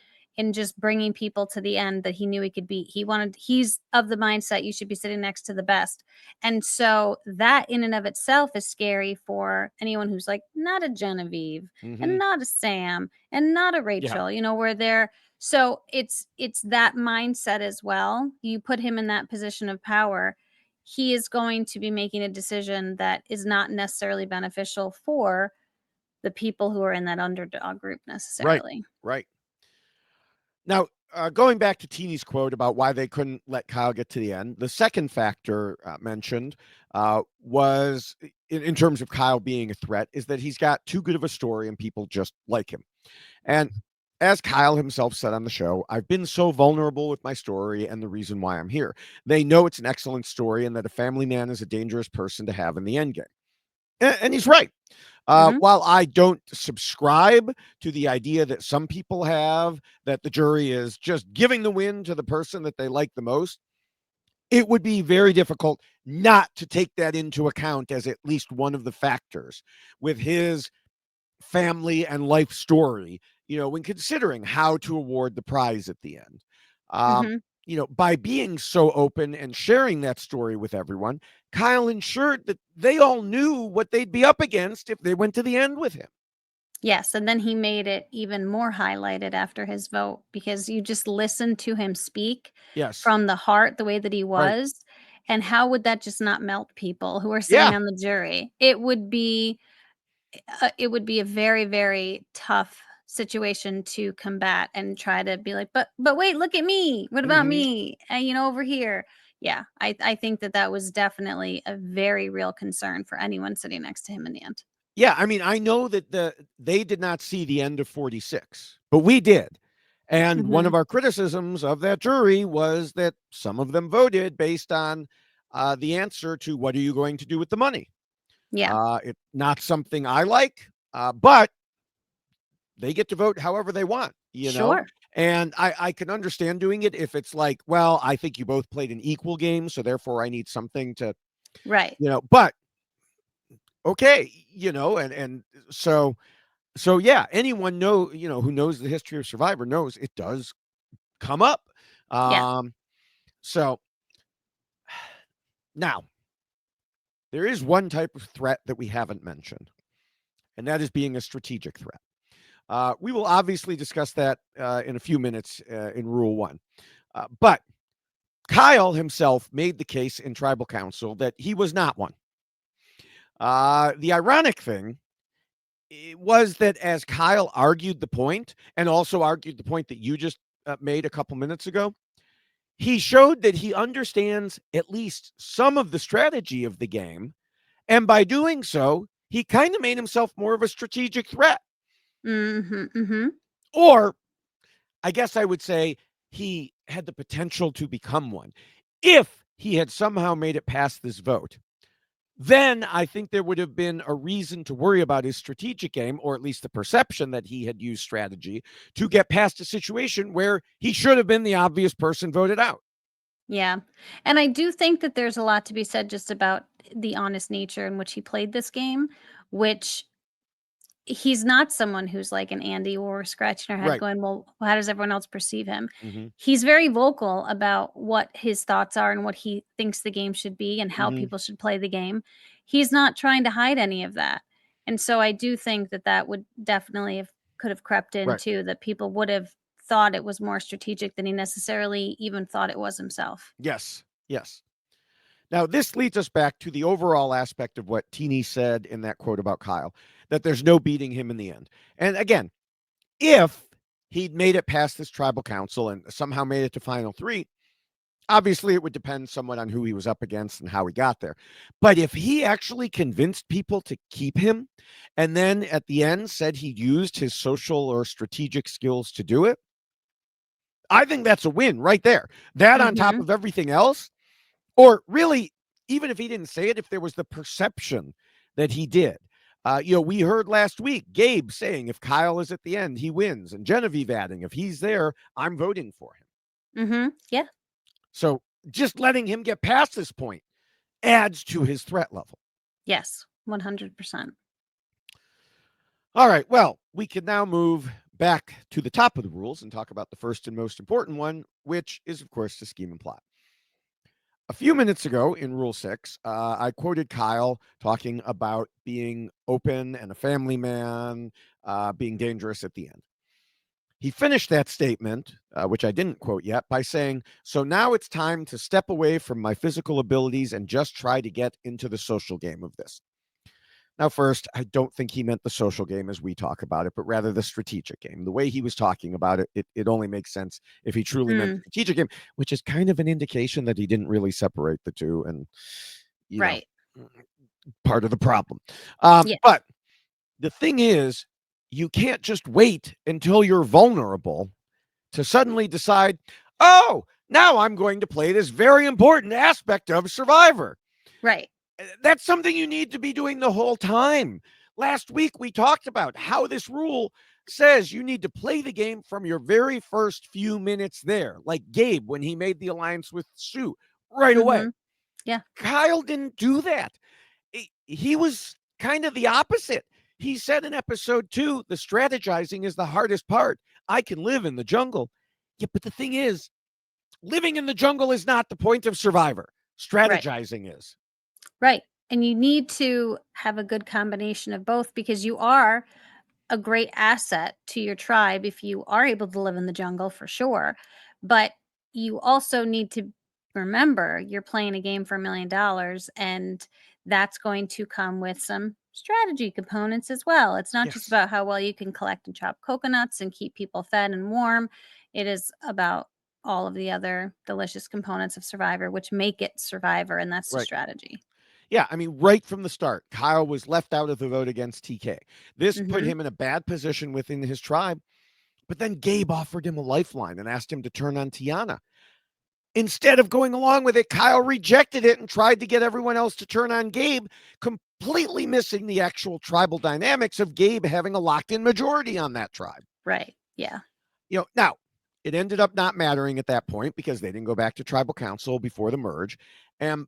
just bringing people to the end that he knew he could beat. He's of the mindset you should be sitting next to the best. And so that in and of itself is scary for anyone who's like not a Genevieve and Mhm. not a Sam and not a Yeah. Rachel, where they're so it's that mindset as well. You put him in that position of power, he is going to be making a decision that is not necessarily beneficial for the people who are in that underdog group Right. necessarily. Right. Now, going back to Teeny's quote about why they couldn't let Kyle get to the end, the second factor mentioned was, in terms of Kyle being a threat, is that he's got too good of a story and people just like him. And as Kyle himself said on the show, I've been so vulnerable with my story and the reason why I'm here. They know it's an excellent story and that a family man is a dangerous person to have in the end game. And he's right. Mhm. While I don't subscribe to the idea that some people have that the jury is just giving the win to the person that they like the most, it would be very difficult not to take that into account as at least one of the factors with his family and life story, when considering how to award the prize at the end. Um, Mhm. by being so open and sharing that story with everyone, Kyle ensured that they all knew what they'd be up against if they went to the end with him. Yes, and then he made it even more highlighted after his vote because you just listened to him speak Yes. from the heart the way that he Right. was, and how would that just not melt people who are sitting Yeah. on the jury? It would be a very, very tough situation to combat and try to be like, but wait, look at me. What about Hmm. me? And over here. Yeah, I think that that was definitely a very real concern for anyone sitting next to him in the end. Yeah. I mean, I know that they did not see the end of 46, but we did. And one Hmm. of our criticisms of that jury was that some of them voted based on the answer to what are you going to do with the money? Yeah, It's not something I like, but they get to vote however they want. sure. And I can understand doing it if it's like, well, I think you both played an equal game, so therefore I need something to, Right. but okay, and so yeah, anyone who knows the history of Survivor knows it does come up. Yeah. Um, so now there is one type of threat that we haven't mentioned, and that is being a strategic threat. We will obviously discuss that in a few minutes in Rule 1. But Kyle himself made the case in Tribal Council that he was not one. The ironic thing was that as Kyle argued the point, and also argued the point that you just made a couple minutes ago, he showed that he understands at least some of the strategy of the game. And by doing so, he kind of made himself more of a strategic threat. Mhm. Mhm. Or I guess I would say he had the potential to become one if he had somehow made it past this vote. then I think there would have been a reason to worry about his strategic game, or at least the perception that he had used strategy to get past a situation where he should have been the obvious person voted out. Yeah. And I do think that there's a lot to be said just about the honest nature in which he played this game, which he's not someone who's like an Andy or scratching her head Right. going, "Well, how does everyone else perceive him?" Hmm. He's very vocal about what his thoughts are and what he thinks the game should be and how Hmm. people should play the game. He's not trying to hide any of that. And so I do think that that would definitely have could have crept in Right. too, that people would have thought it was more strategic than he necessarily even thought it was himself. Yes. Yes. Now, this leads us back to the overall aspect of what Teeny said in that quote about Kyle, that there's no beating him in the end. And again, if he'd made it past this tribal council and somehow made it to final three, obviously it would depend somewhat on who he was up against and how he got there. But if he actually convinced people to keep him and then at the end said he used his social or strategic skills to do it, I think that's a win right there. That on top Mhm. of everything else, or really, even if he didn't say it, if there was the perception that he did. We heard last week Gabe saying if Kyle is at the end, he wins, and Genevieve adding if he's there, I'm voting for him. Mhm. Yeah. So just letting him get past this point adds to his threat level. Yes. 100%. All right, well, we can now move back to the top of the rules and talk about the first and most important one, which is, of course, the scheme and plot. A few minutes ago in Rule 6, I quoted Kyle talking about being open and a family man, being dangerous at the end. He finished that statement, which I didn't quote yet, by saying, "So now it's time to step away from my physical abilities and just try to get into the social game of this." Now, first, I don't think he meant the social game as we talk about it, but rather the strategic game. The way he was talking about it, it only makes sense if he truly meant Mm, strategic game, which is kind of an indication that he didn't really separate the two. And, you know, right. part of the problem. Yeah. But the thing is, you can't just wait until you're vulnerable to suddenly decide, oh, now I'm going to play this very important aspect of Survivor. Right. That's something you need to be doing the whole time. Last week, we talked about how this rule says you need to play the game from your very first few minutes there, like Gabe when he made the alliance with Sue right away. Mhm. Yeah. Kyle didn't do that. He was kind of the opposite. He said in episode 2, the strategizing is the hardest part. I can live in the jungle. Yeah, but the thing is, living in the jungle is not the point of Survivor. Right. Strategizing is. Right. And you need to have a good combination of both because you are a great asset to your tribe if you are able to live in the jungle for sure. But you also need to remember you're playing a game for $1 million and that's going to come with some strategy components as well. It's not just Yes. about how well you can collect and chop coconuts and keep people fed and warm. It is about all of the other delicious components of Survivor, which make it Survivor, and that's the Right. strategy. Yeah, I mean, right from the start, Kyle was left out of the vote against TK. This put Hmm. him in a bad position within his tribe. But then Gabe offered him a lifeline and asked him to turn on Tiana. Instead of going along with it, Kyle rejected it and tried to get everyone else to turn on Gabe, completely missing the actual tribal dynamics of Gabe having a locked in majority on that tribe. Right. Yeah. Now it ended up not mattering at that point because they didn't go back to tribal council before the merge. And,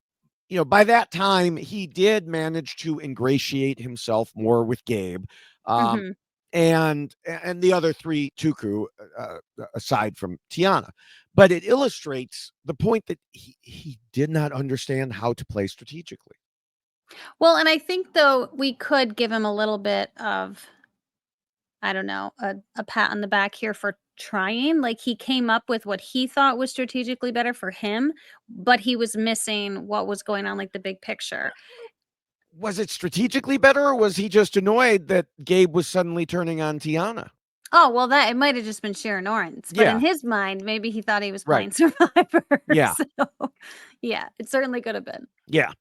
by that time, he did manage to ingratiate himself more with Gabe. Um, Hmm. and the other three Tuku, aside from Tiana. But it illustrates the point that he did not understand how to play strategically. Well, and I think though we could give him a little bit of, I don't know, a pat on the back here for trying. Like he came up with what he thought was strategically better for him, but he was missing what was going on, like the big picture. Was it strategically better, or was he just annoyed that Gabe was suddenly turning on Tiana? Oh, well, that it might have just been sheer annoyance, but in Yeah, his mind, maybe he thought he was right. playing Survivor. Yeah, So, yeah, it certainly could have been. yeah.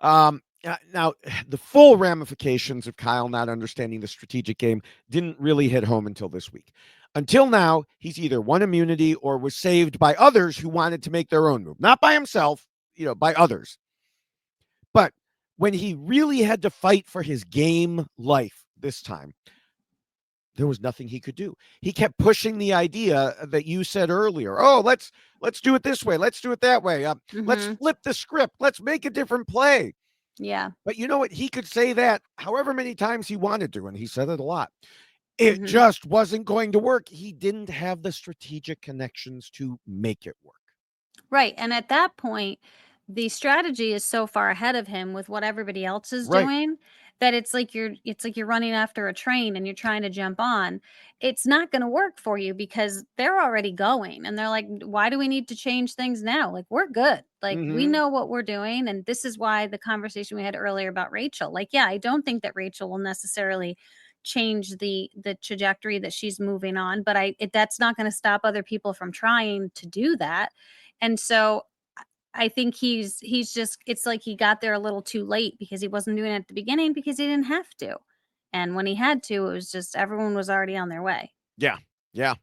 Now, the full ramifications of Kyle not understanding the strategic game didn't really hit home until this week. Until now, he's either won immunity or was saved by others who wanted to make their own move, not by himself, by others. But when he really had to fight for his game life this time, there was nothing he could do. He kept pushing the idea that you said earlier. Oh, let's do it this way. Let's do it that way. Let's Mhm. flip the script. Let's make a different play. Yeah. But you know what? He could say that however many times he wanted to, and he said it a lot. It Mhm. just wasn't going to work. He didn't have the strategic connections to make it work. Right, and at that point, the strategy is so far ahead of him with what everybody else is Right. doing that it's like you're running after a train and you're trying to jump on. It's not gonna work for you because they're already going and they're like, "Why do we need to change things now? Like, we're good. Like, we Mm-hmm. know what we're doing." And this is why the conversation we had earlier about Rachel. Like, yeah, I don't think that Rachel will necessarily change the trajectory that she's moving on, but that's not gonna stop other people from trying to do that. And so I think he's just it's like he got there a little too late because he wasn't doing it at the beginning because he didn't have to. And when he had to, it was just everyone was already on their way. Yeah. Yeah.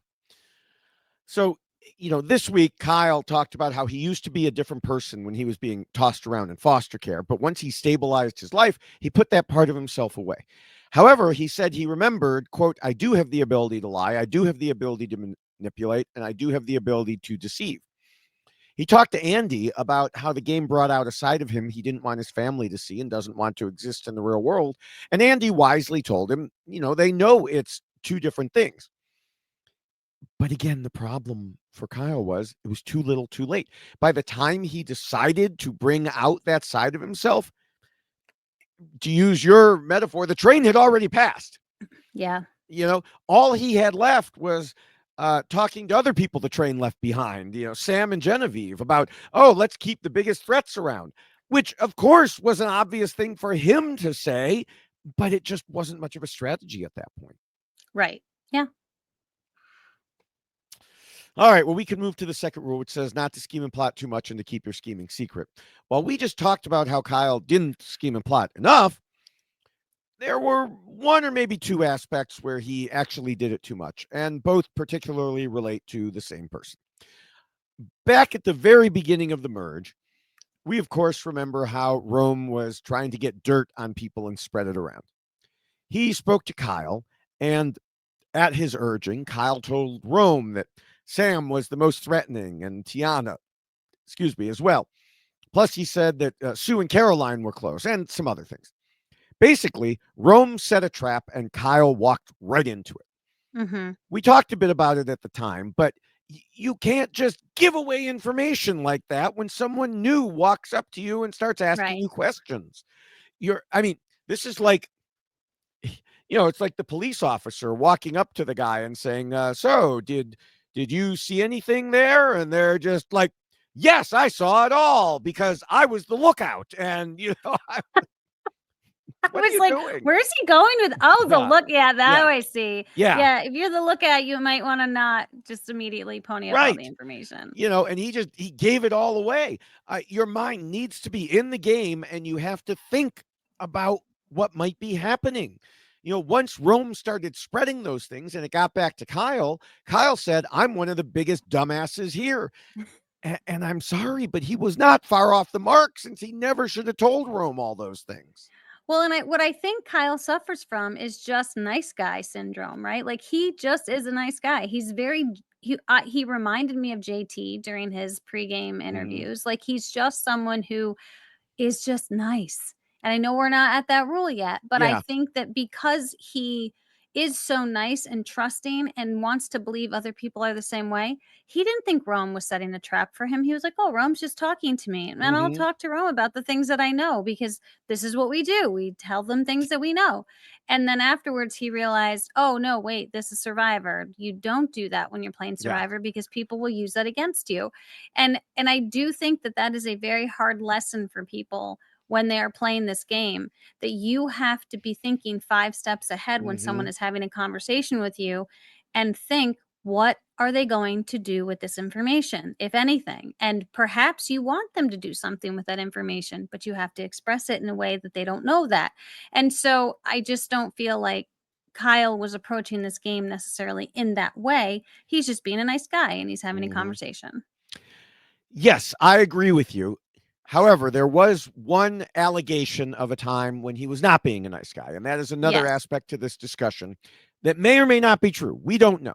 So, this week, Kyle talked about how he used to be a different person when he was being tossed around in foster care. But once he stabilized his life, he put that part of himself away. However, he said he remembered, quote, I do have the ability to lie. I do have the ability to manipulate, and I do have the ability to deceive. He talked to Andy about how the game brought out a side of him he didn't want his family to see and doesn't want to exist in the real world. And Andy wisely told him, they know it's two different things. But again, the problem for Kyle was it was too little too late. By the time he decided to bring out that side of himself, to use your metaphor, the train had already passed. Yeah. All he had left was talking to other people the train left behind, Sam and Genevieve about, oh, let's keep the biggest threats around, which of course was an obvious thing for him to say, but it just wasn't much of a strategy at that point. Right. Yeah. All right, well, we can move to the second rule, which says not to scheme and plot too much and to keep your scheming secret. While we just talked about how Kyle didn't scheme and plot enough, there were one or maybe two aspects where he actually did it too much, and both particularly relate to the same person. Back at the very beginning of the merge, we of course remember how Rome was trying to get dirt on people and spread it around. He spoke to Kyle, and at his urging, Kyle told Rome that Sam was the most threatening and Tiana, as well. Plus, he said that Sue and Caroline were close and some other things. Basically, Rome set a trap and Kyle walked right into it. Mhm. We talked a bit about it at the time, but you can't just give away information like that when someone new walks up to you and starts asking Right. you questions. I mean, this is like, it's like the police officer walking up to the guy and saying, "So, did you see anything there?" And they're just like, "Yes, I saw it all because I was the lookout." And I what are was you like, doing? "Where's he going with the Yeah, look?" Yeah, that yeah, I see. yeah. Yeah, if you're the lookout, you might wanna not just immediately pony up all the Right. information. And he gave it all away. Your mind needs to be in the game, and you have to think about what might be happening. Once Rome started spreading those things and it got back to Kyle, Kyle said, I'm one of the biggest dumbasses here. And I'm sorry, but he was not far off the mark since he never should have told Rome all those things. Well, and what I think Kyle suffers from is just nice guy syndrome, right? Like he just is a nice guy. He's very he reminded me of JT during his pregame Mm, interviews. Like he's just someone who is just nice. And I know we're not at that rule yet, but I yeah. think that because he is so nice and trusting and wants to believe other people are the same way, he didn't think Rome was setting a trap for him. He was like, oh, Rome's just talking to me. And I'll Hmm. talk to Rome about the things that I know because this is what we do. We tell them things that we know. And then afterwards, he realized, oh, no, wait, this is Survivor. You don't do that when you're playing Yeah. Survivor because people will use that against you. And I do think that that is a very hard lesson for people when they are playing this game, that you have to be thinking 5 steps ahead when someone Hmm. is having a conversation with you and think, what are they going to do with this information, if anything? And perhaps you want them to do something with that information, but you have to express it in a way that they don't know that. And so I just don't feel like Kyle was approaching this game necessarily in that way. He's just being a nice guy and he's having a Hmm. conversation. Yes, I agree with you. However, there was one allegation of a time when he was not being a nice guy. And that is another Yes. aspect to this discussion that may or may not be true. We don't know.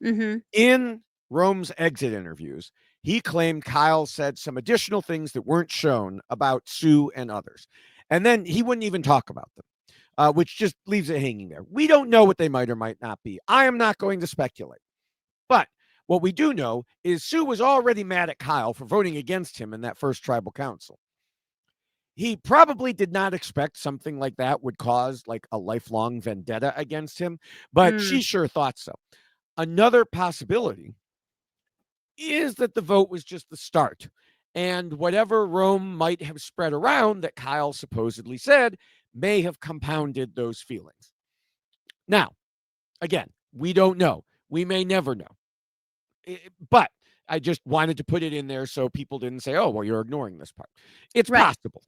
Mm-hmm. In Rome's exit interviews, he claimed Kyle said some additional things that weren't shown about Sue and others. And then he wouldn't even talk about them, which just leaves it hanging there. We don't know what they might or might not be. I am not going to speculate. But what we do know is Sue was already mad at Kyle for voting against him in that first tribal council. He probably did not expect something like that would cause like a lifelong vendetta against him, but Mm, she sure thought so. Another possibility is that the vote was just the start. And whatever Rome might have spread around that Kyle supposedly said may have compounded those feelings. Now, again, we don't know. We may never know. But I just wanted to put it in there so people didn't say, oh, well, you're ignoring this part. It's right. possible.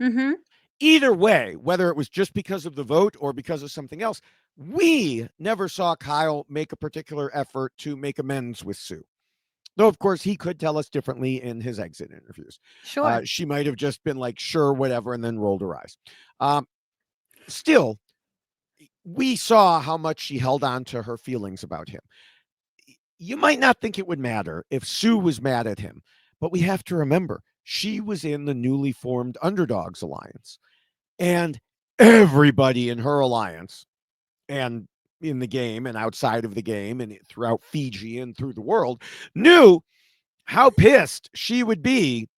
Mm-hmm. Either way, whether it was just because of the vote or because of something else, we never saw Kyle make a particular effort to make amends with Sue. Though, of course, he could tell us differently in his exit interviews. Sure. She might have just been like, sure, whatever, and then rolled her eyes. Still, we saw how much she held on to her feelings about him. You might not think it would matter if Sue was mad at him, but we have to remember she was in the newly formed Underdogs Alliance. And everybody in her alliance and in the game and outside of the game and throughout Fiji and through the world knew how pissed she would be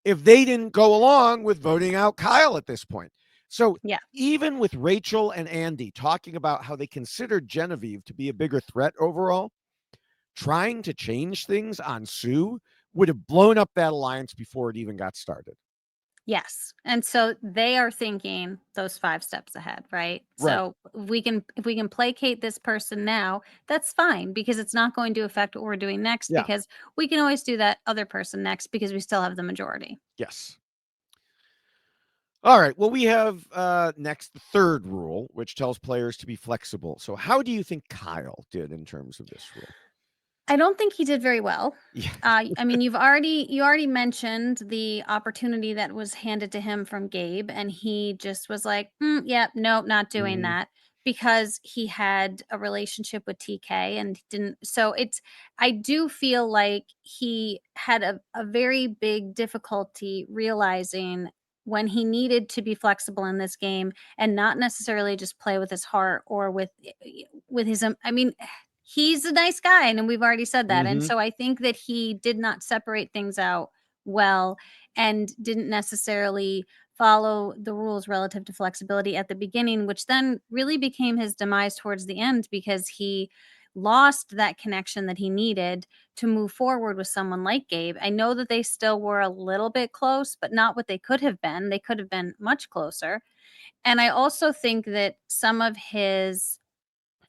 if they didn't go along with voting out Kyle at this point. So Yeah. even with Rachel and Andy talking about how they considered Genevieve to be a bigger threat overall, trying to change things on Sue would have blown up that alliance before it even got started. Yes. And so they are thinking those 5 steps ahead, right? Right. So if we can placate this person now, that's fine because it's not going to affect what we're doing next Yeah. because we can always do that other person next because we still have the majority. Yes. All right. Well, we have next the third rule, which tells players to be flexible. So, how do you think Kyle did in terms of this rule? I don't think he did very well. Yeah. I mean, you already mentioned the opportunity that was handed to him from Gabe, and he just was like, "Yeah, nope, not doing Mhm. that," because he had a relationship with TK and didn't. So it's, I do feel like he had a very big difficulty realizing when he needed to be flexible in this game and not necessarily just play with his heart or with his. I mean, he's a nice guy, and we've already said that, and Mhm. so I think that he did not separate things out well and didn't necessarily follow the rules relative to flexibility at the beginning, which then really became his demise towards the end because he lost that connection that he needed to move forward with someone like Gabe. I know that they still were a little bit close, but not what they could have been. They could have been much closer. And I also think that some of his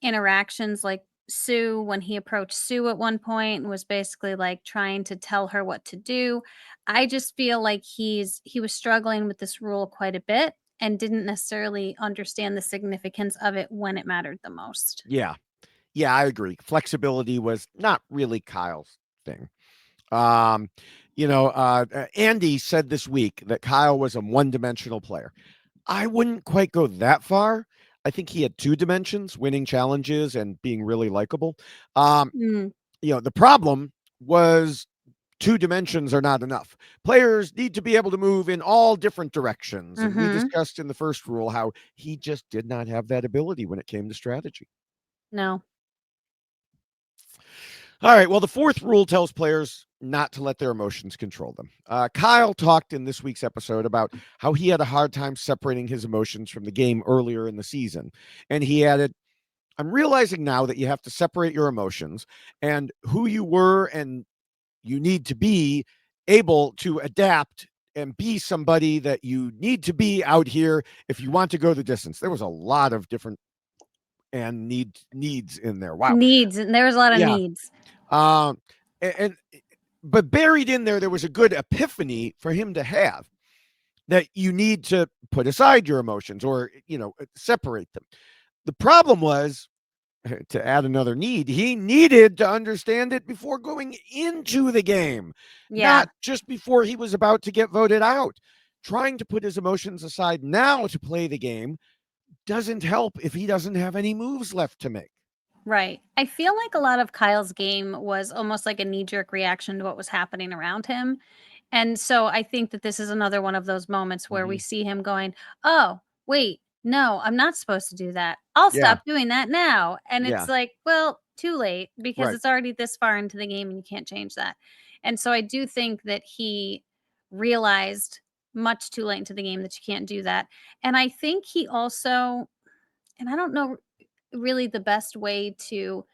interactions, like Sue, when he approached Sue at one point and was basically like trying to tell her what to do. I just feel like he was struggling with this rule quite a bit and didn't necessarily understand the significance of it when it mattered the most. Yeah. Yeah, I agree. Flexibility was not really Kyle's thing. Um, Andy said this week that Kyle was a one-dimensional player. I wouldn't quite go that far. I think he had two dimensions, winning challenges and being really likable. Um, Mm, the problem was two dimensions are not enough. Players need to be able to move in all different directions. And we mhm. discussed in the first rule how he just did not have that ability when it came to strategy. No. All right. Well, the fourth rule tells players not to let their emotions control them. Kyle talked in this week's episode about how he had a hard time separating his emotions from the game earlier in the season. And he added, I'm realizing now that you have to separate your emotions and who you were, and you need to be able to adapt and be somebody that you need to be out here if you want to go the distance. There was a lot of different and needs in there. Wow. Needs, and there was a lot of Yeah. needs. Um, and but buried in there was a good epiphany for him to have that you need to put aside your emotions or separate them. The problem was to add another need, he needed to understand it before going into the game, Yeah. not just before he was about to get voted out. Trying to put his emotions aside now to play the game doesn't help if he doesn't have any moves left to make. Right. I feel like a lot of Kyle's game was almost like a knee-jerk reaction to what was happening around him. And so I think that this is another one of those moments where we Mhm. see him going, "Oh, wait, no, I'm not supposed to do that. I'll Yeah, stop doing that now." And it's yeah, like, well, too late because right. it's already this far into the game and you can't change that. And so I do think that he realized much too late into the game that you can't do that. And I think he also, and I don't know really the best way to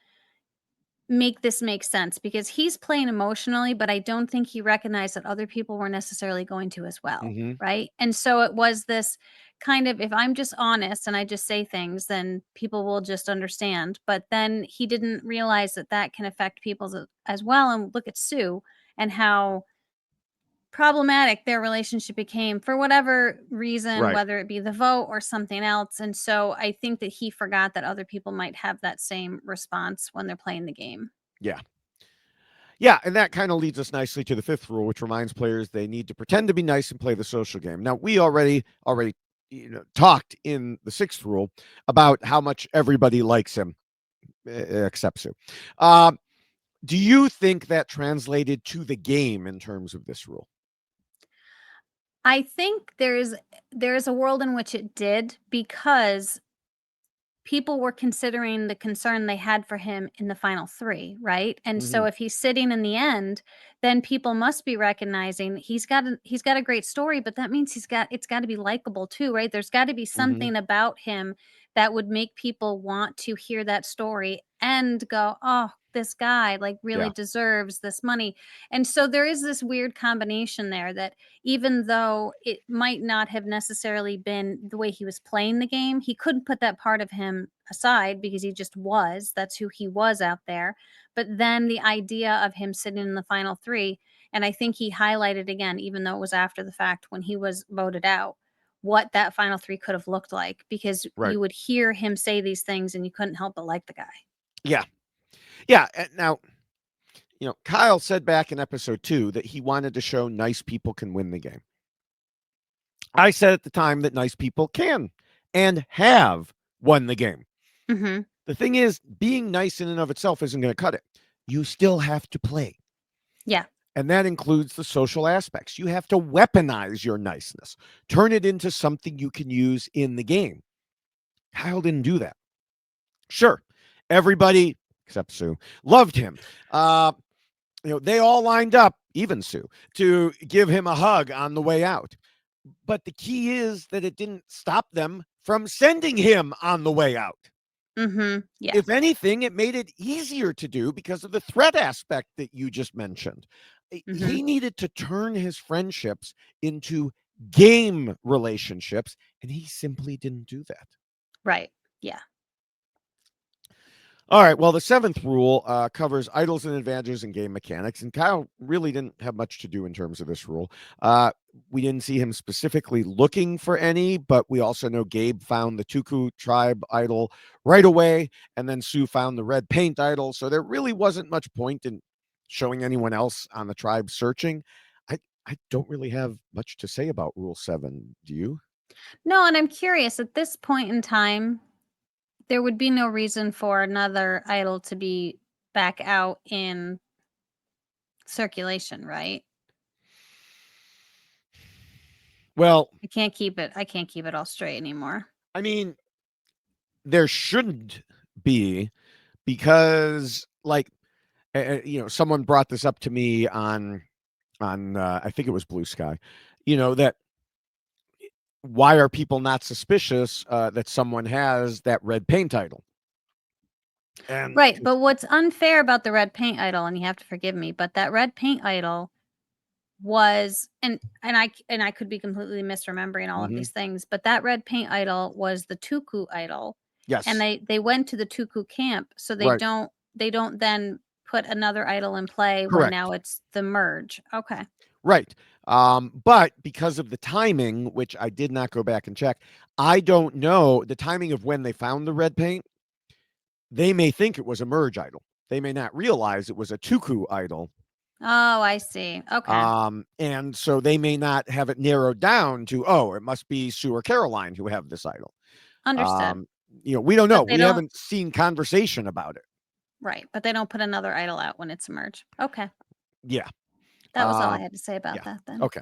make this make sense because he's playing emotionally, but I don't think he recognized that other people were necessarily going to as well, Mhm. right? And so it was this kind of, if I'm just honest and I just say things, then people will just understand. But then he didn't realize that that can affect people as well. And look at Sue and how problematic their relationship became for whatever reason, Right. whether it be the vote or something else. And so I think that he forgot that other people might have that same response when they're playing the game. Yeah. Yeah, and that kind of leads us nicely to the fifth rule, which reminds players they need to pretend to be nice and play the social game. Now, we already talked in the sixth rule about how much everybody likes him, except Sue. Um, do you think that translated to the game in terms of this rule? I think there's a world in which it did because people were considering the concern they had for him in the final 3, right? And so Hmm. if he's sitting in the end, then people must be recognizing he's got a great story, but that means it's got to be likable too, right? There's got to be Hmm. something about him that would make people want to hear that story and go, "Oh, this guy like really Yeah. deserves this money." And so there is this weird combination there that even though it might not have necessarily been the way he was playing the game, he couldn't put that part of him aside because he just was. That's who he was out there. But then the idea of him sitting in the final 3, and I think he highlighted again, even though it was after the fact when he was voted out, what that final 3 could have looked like because Right. you would hear him say these things and you couldn't help but like the guy. Yeah. Yeah. Now, Kyle said back in episode 2 that he wanted to show nice people can win the game. I said at the time that nice people can and have won the game. Mhm. The thing is, being nice in and of itself isn't going to cut it. You still have to play. Yeah. And that includes the social aspects. You have to weaponize your niceness, turn it into something you can use in the game. Kyle didn't do that. Sure, everybody except Sue loved him. They all lined up, even Sue, to give him a hug on the way out. But the key is that it didn't stop them from sending him on the way out. Mhm. Yeah. If anything, it made it easier to do because of the threat aspect that you just mentioned. Mhm. He needed to turn his friendships into game relationships, and he simply didn't do that. Right. Yeah. All right. Well, the seventh rule covers idols and advantages in game mechanics, and Kyle really didn't have much to do in terms of this rule. We didn't see him specifically looking for any, but we also know Gabe found the Tuku tribe idol right away, and then Sue found the red paint idol. So there really wasn't much point in showing anyone else on the tribe searching. I I don't really have much to say about Rule 7. Do you? No, and I'm curious at this point in time, there would be no reason for another idol to be back out in circulation, right? Well, I can't keep it all straight anymore. I mean, there shouldn't be because someone brought this up to me on I think it was Blue Sky. That why are people not suspicious that someone has that red paint title? And Right, but what's unfair about the red paint idol, and you have to forgive me, but that red paint idol was, and I could be completely misremembering all of Mhm. these things, but that red paint idol was the Tuku idol, and Yes, they went to the Tuku camp, so right, they don't then put another idol in play when correct, now it's the merge. Okay. right. But because of the timing, which I did not go back and check, I don't know the timing of when they found the red paint. they may think it was a merge idol. They may not realize it was a Tuku idol. Oh, I see. Okay. And so they may not have it narrowed down to, oh, it must be Sue or Caroline who have this idol. Understood. Um, we don't know. But they We don't, haven't seen conversation about it. right. But they don't put another idol out when it's a merge. Okay. Yeah. That was all I Um, had to say about yeah. that then. Okay.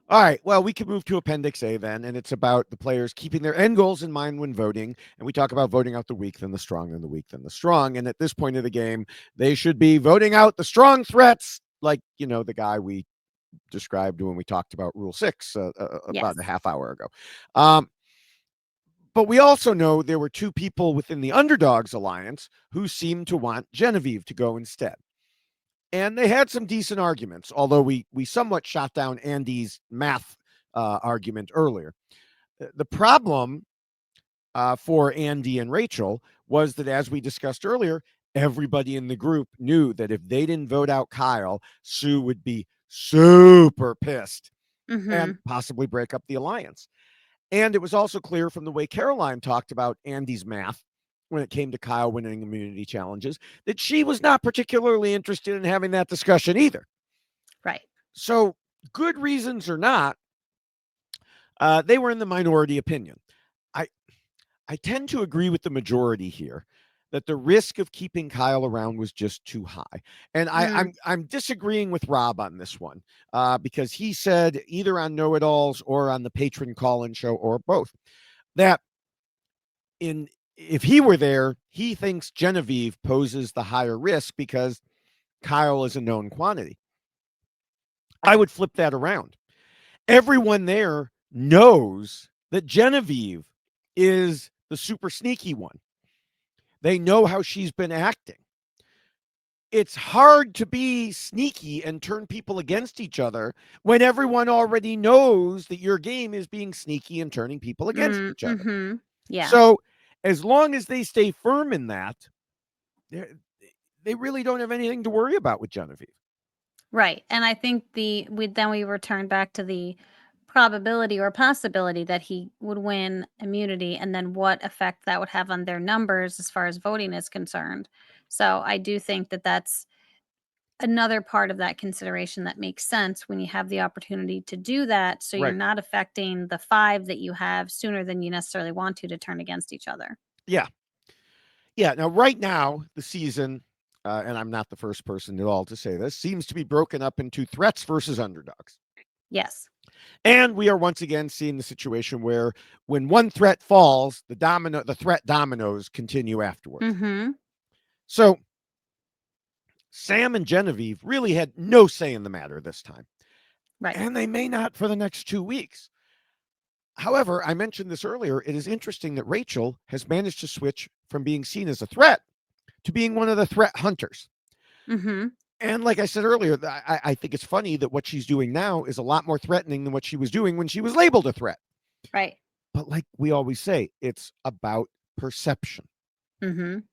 All right. Well, we can move to Appendix A then, and it's about the players keeping their end goals in mind when voting. And we talk about voting out the weak, then the strong, then the weak, then the strong. And at this point of the game, they should be voting out the strong threats, like, the guy we described when we talked about Rule 6 about Yes. a half hour ago. Um, but we also know there were two people within the Underdogs Alliance who seemed to want Genevieve to go instead. And they had some decent arguments, although we somewhat shot down Andy's math argument earlier. The problem for Andy and Rachel was that, as we discussed earlier, everybody in the group knew that if they didn't vote out Kyle, Sue would be super pissed Mm-hmm. and possibly break up the alliance. And it was also clear from the way Caroline talked about Andy's math when it came to Kyle winning immunity challenges that she was not particularly interested in having that discussion either. Right. So, good reasons or not, they were in the minority opinion. I I tend to agree with the majority here that the risk of keeping Kyle around was just too high, and I'm disagreeing with Rob on this one because he said either on Know It Alls or on the Patron Call-In show or both that in if he were there, he thinks Genevieve poses the higher risk because Kyle is a known quantity. I would flip that around. Everyone there knows that Genevieve is the super sneaky one. They know how she's been acting. It's hard to be sneaky and turn people against each other when everyone already knows that your game is being sneaky and turning people against each other. Mm-hmm. Yeah. So, as long as they stay firm in that, they really don't have anything to worry about with Genevieve. Right. And I think we return back to the probability or possibility that he would win immunity and then what effect that would have on their numbers as far as voting is concerned. So I do think that that's another part of that consideration that makes sense when you have the opportunity to do that, so you're Right. not affecting the 5 that you have sooner than you necessarily want to turn against each other. Yeah. Yeah. Now, right now, the season, and I'm not the first person at all to say this, seems to be broken up into threats versus underdogs. Yes. And we are once again seeing the situation where when one threat falls, the threat dominoes continue afterwards. Mhm. So Sam and Genevieve really had no say in the matter this time. Right. And they may not for the next 2 weeks. However, I mentioned this earlier. It is interesting that Rachel has managed to switch from being seen as a threat to being one of the threat hunters. Mhm. And like I said earlier, I think it's funny that what she's doing now is a lot more threatening than what she was doing when she was labeled a threat. Right. But like we always say, it's about perception. Mhm.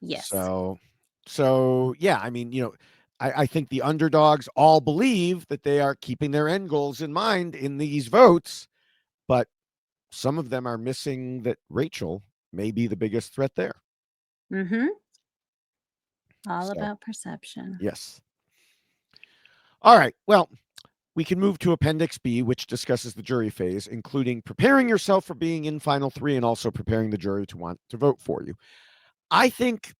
Yes. So yeah, I mean, I think the underdogs all believe that they are keeping their end goals in mind in these votes, but some of them are missing that Rachel may be the biggest threat there. Mhm. All So, about perception. yes. All right. Well, we can move to Appendix B, which discusses the jury phase, including preparing yourself for being in Final Three and also preparing the jury to want to vote for you. I think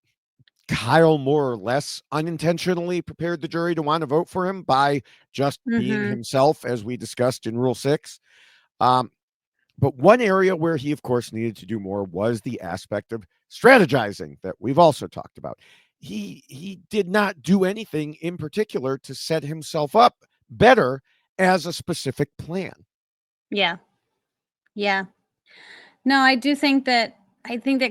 Kyle more or less unintentionally prepared the jury to want to vote for him by just being Mhm. himself, as we discussed in Rule 6. Um, but one area where he, of course, needed to do more was the aspect of strategizing that we've also talked about. He did not do anything in particular to set himself up better as a specific plan. Yeah. Yeah. No, I think that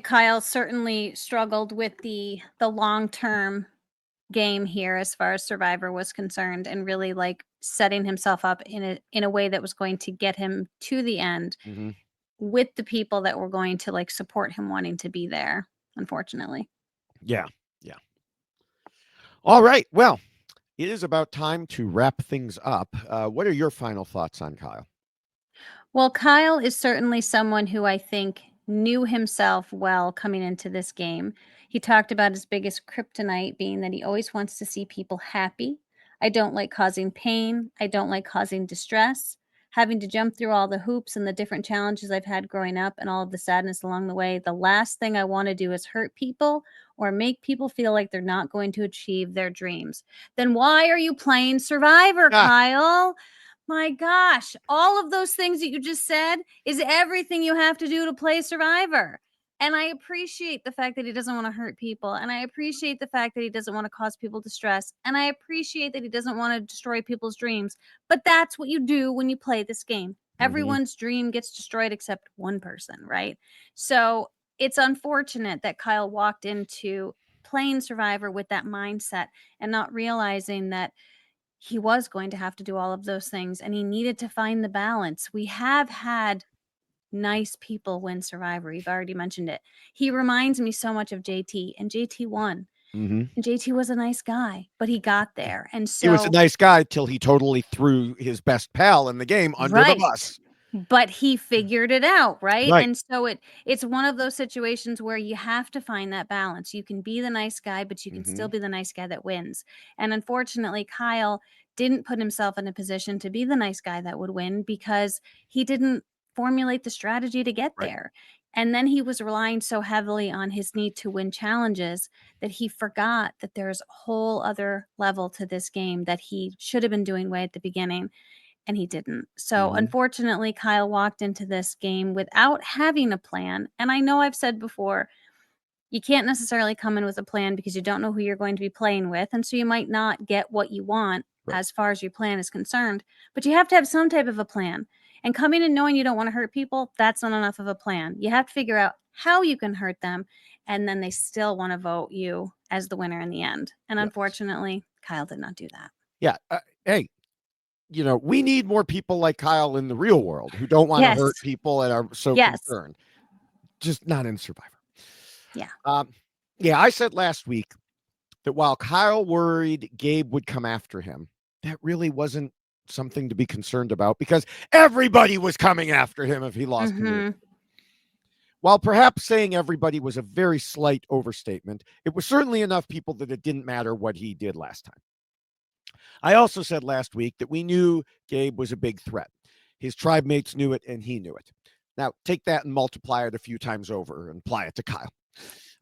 Kyle certainly struggled with the long-term game here as far as Survivor was concerned and really like setting himself up in a way that was going to get him to the end Mm-hmm. with the people that were going to like support him wanting to be there, unfortunately. Yeah. Yeah. All right. Well, it is about time to wrap things up. What are your final thoughts on Kyle? Well, Kyle is certainly someone who I think knew himself well coming into this game. He talked about his biggest kryptonite being that he always wants to see people happy. I don't like causing pain. I don't like causing distress. Having to jump through all the hoops and the different challenges I've had growing up and all of the sadness along the way, the last thing I want to do is hurt people or make people feel like they're not going to achieve their dreams. Then why are you playing Survivor, Ah, Kyle? My gosh, all of those things that you just said is everything you have to do to play Survivor. And I appreciate the fact that he doesn't want to hurt people. And I appreciate the fact that he doesn't want to cause people distress. And I appreciate that he doesn't want to destroy people's dreams. But that's what you do when you play this game. mhm. Everyone's dream gets destroyed except one person, right? So it's unfortunate that Kyle walked into playing Survivor with that mindset and not realizing that he was going to have to do all of those things and he needed to find the balance. We have had nice people win Survivor. You've already mentioned it. He reminds me so much of JT, and JT won. Mhm. And JT was a nice guy, but he got there. And He was a so, nice guy till he totally threw his best pal in the game under the right. bus. But he figured it out, right? Right. And so it's one of those situations where you have to find that balance. You can be the nice guy, but you can still Mhm. be the nice guy that wins. And unfortunately, Kyle didn't put himself in a position to be the nice guy that would win because he didn't formulate the strategy to get Right. there. And then he was relying so heavily on his need to win challenges that he forgot that there's a whole other level to this game that he should have been doing way at the beginning and he didn't. So Mhm. unfortunately, Kyle walked into this game without having a plan. And I know I've said before, you can't necessarily come in with a plan because you don't know who you're going to be playing with. And so you might not get what you want Right. as far as your plan is concerned, but you have to have some type of a plan. And coming in knowing you don't want to hurt people, that's not enough of a plan. You have to figure out how you can hurt them. And then they still want to vote you as the winner in the end. And Yeah. unfortunately, Kyle did not do that. Yeah. Hey, we need more people like Kyle in the real world who don't want to Yes. hurt people and are so Yes. concerned. Just not in Survivor. Yeah. Um, yeah, I said last week that while Kyle worried Gabe would come after him, that really wasn't something to be concerned about because everybody was coming after him if he lost immunity. Mm-hmm. While perhaps saying everybody was a very slight overstatement, it was certainly enough people that it didn't matter what he did last time. I also said last week that we knew Gabe was a big threat. His tribe mates knew it and he knew it. Now, take that and multiply it a few times over and apply it to Kyle.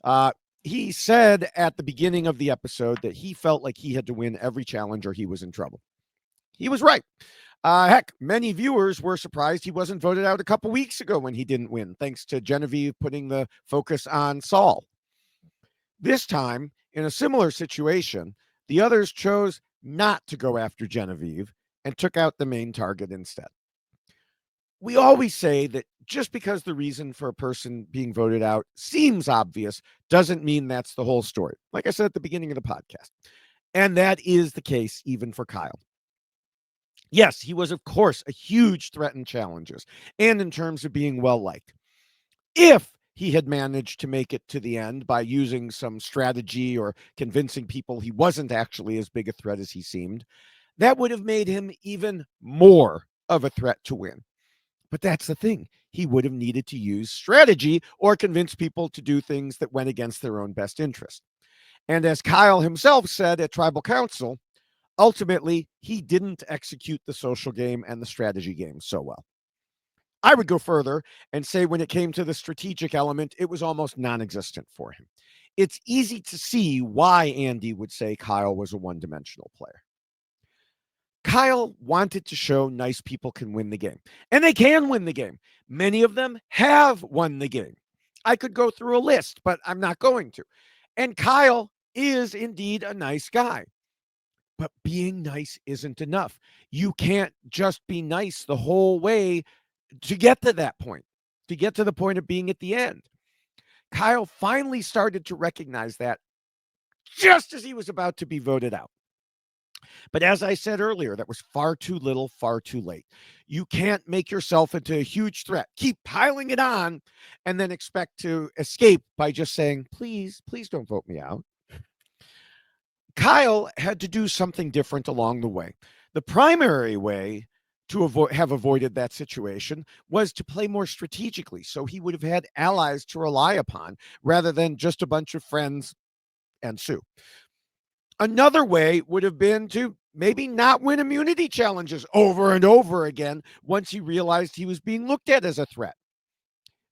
Uh, he said at the beginning of the episode that he felt like he had to win every challenge or he was in trouble. He was right. Heck, many viewers were surprised he wasn't voted out a couple weeks ago when he didn't win, thanks to Genevieve putting the focus on Saul. This time, in a similar situation, the others chose not to go after Genevieve and took out the main target instead. We always say that just because the reason for a person being voted out seems obvious doesn't mean that's the whole story. Like I said at the beginning of the podcast. And that is the case even for Kyle. Yes, he was, of course, a huge threat in challenges and in terms of being well liked. If he had managed to make it to the end by using some strategy or convincing people he wasn't actually as big a threat as he seemed, that would have made him even more of a threat to win. But that's the thing. He would have needed to use strategy or convince people to do things that went against their own best interest. And as Kyle himself said at Tribal Council, ultimately, he didn't execute the social game and the strategy game so well. I would go further and say when it came to the strategic element, it was almost non existent for him. It's easy to see why Andy would say Kyle was a one dimensional player. Kyle wanted to show nice people can win the game, and they can win the game. Many of them have won the game. I could go through a list, but I'm not going to. And Kyle is indeed a nice guy. But being nice isn't enough. You can't just be nice the whole way to get to that point, to get to the point of being at the end. Kyle finally started to recognize that just as he was about to be voted out. But as I said earlier, that was far too little, far too late. You can't make yourself into a huge threat. Keep piling it on and then expect to escape by just saying, please, please don't vote me out. Kyle had to do something different along the way. The primary way to have avoided that situation was to play more strategically. So he would have had allies to rely upon rather than just a bunch of friends and Sue. Another way would have been to maybe not win immunity challenges over and over again once he realized he was being looked at as a threat.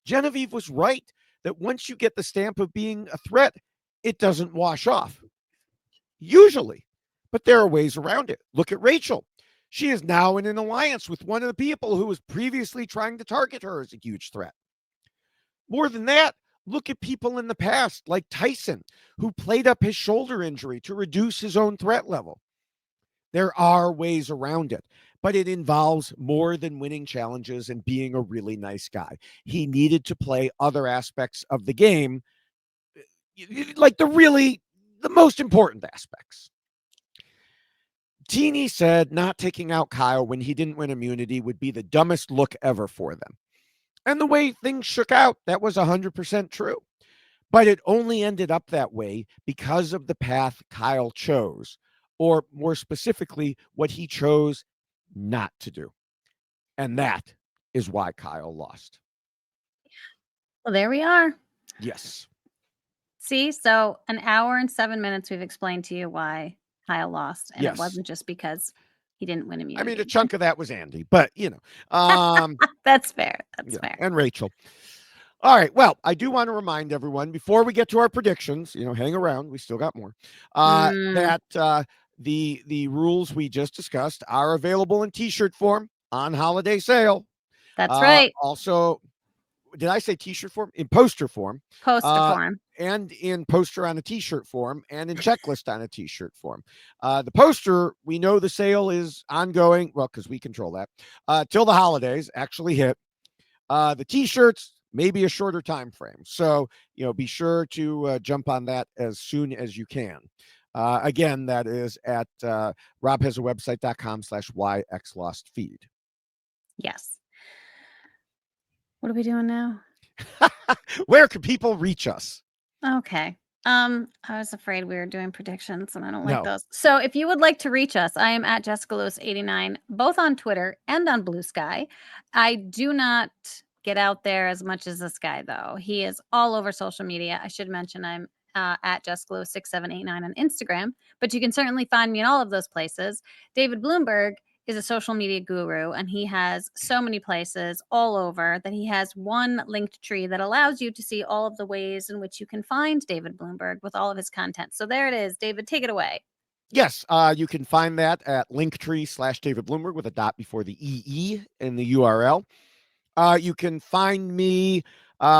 Genevieve was right that once you get the stamp of being a threat, it doesn't wash off. Usually. But there are ways around it. Look at Rachel. She is now in an alliance with one of the people who was previously trying to target her as a huge threat. More than that, look at people in the past like Tyson, who played up his shoulder injury to reduce his own threat level. There are ways around it, but it involves more than winning challenges and being a really nice guy. He needed to play other aspects of the game, like the most important aspects. Teeny said not taking out Kyle when he didn't win immunity would be the dumbest look ever for them. And the way things shook out, that was 100% true. But it only ended up that way because of the path Kyle chose, or more specifically, what he chose not to do. And that is why Kyle lost. Well, there we are. Yes. See, so an hour and 7 minutes we've explained to you why Kyle lost, and Yes. it wasn't just because he didn't win I immunity. mean, a chunk of that was Andy, but That's fair. That's fair. And Rachel. All right. Well, I do want to remind everyone before we get to our predictions, hang around. We still got more. That the rules we just discussed are available in T-shirt form on holiday sale. That's right. Also, did I say T-shirt form? In poster form. Poster form. And in poster on a T-shirt form, and in checklist on a T-shirt form. The poster, we know the sale is ongoing. Well, because we control that till the holidays actually hit. The T-shirts, maybe a shorter time frame. So, be sure to jump on that as soon as you can. Again, that is at robhasawebsite.com/yxlostfeed. Yes. What are we doing now? Where can people reach us? Okay. I was afraid we were doing predictions and I don't like those. So if you would like to reach us, I am at Jessica Lewis 89, both on Twitter and on Blue Sky. I do not get out there as much as this guy, though. He is all over social media. I should mention I'm at Jessica Lewis 6789 on Instagram, but you can certainly find me in all of those places. David Bloomberg is a social media guru, and he has so many places all over that he has one linked tree that allows you to see all of the ways in which you can find David Bloomberg with all of his content. So there it is. David, take it away. Yes, you can find that at linktree/David Bloomberg with a dot before the EE in the URL. You can find me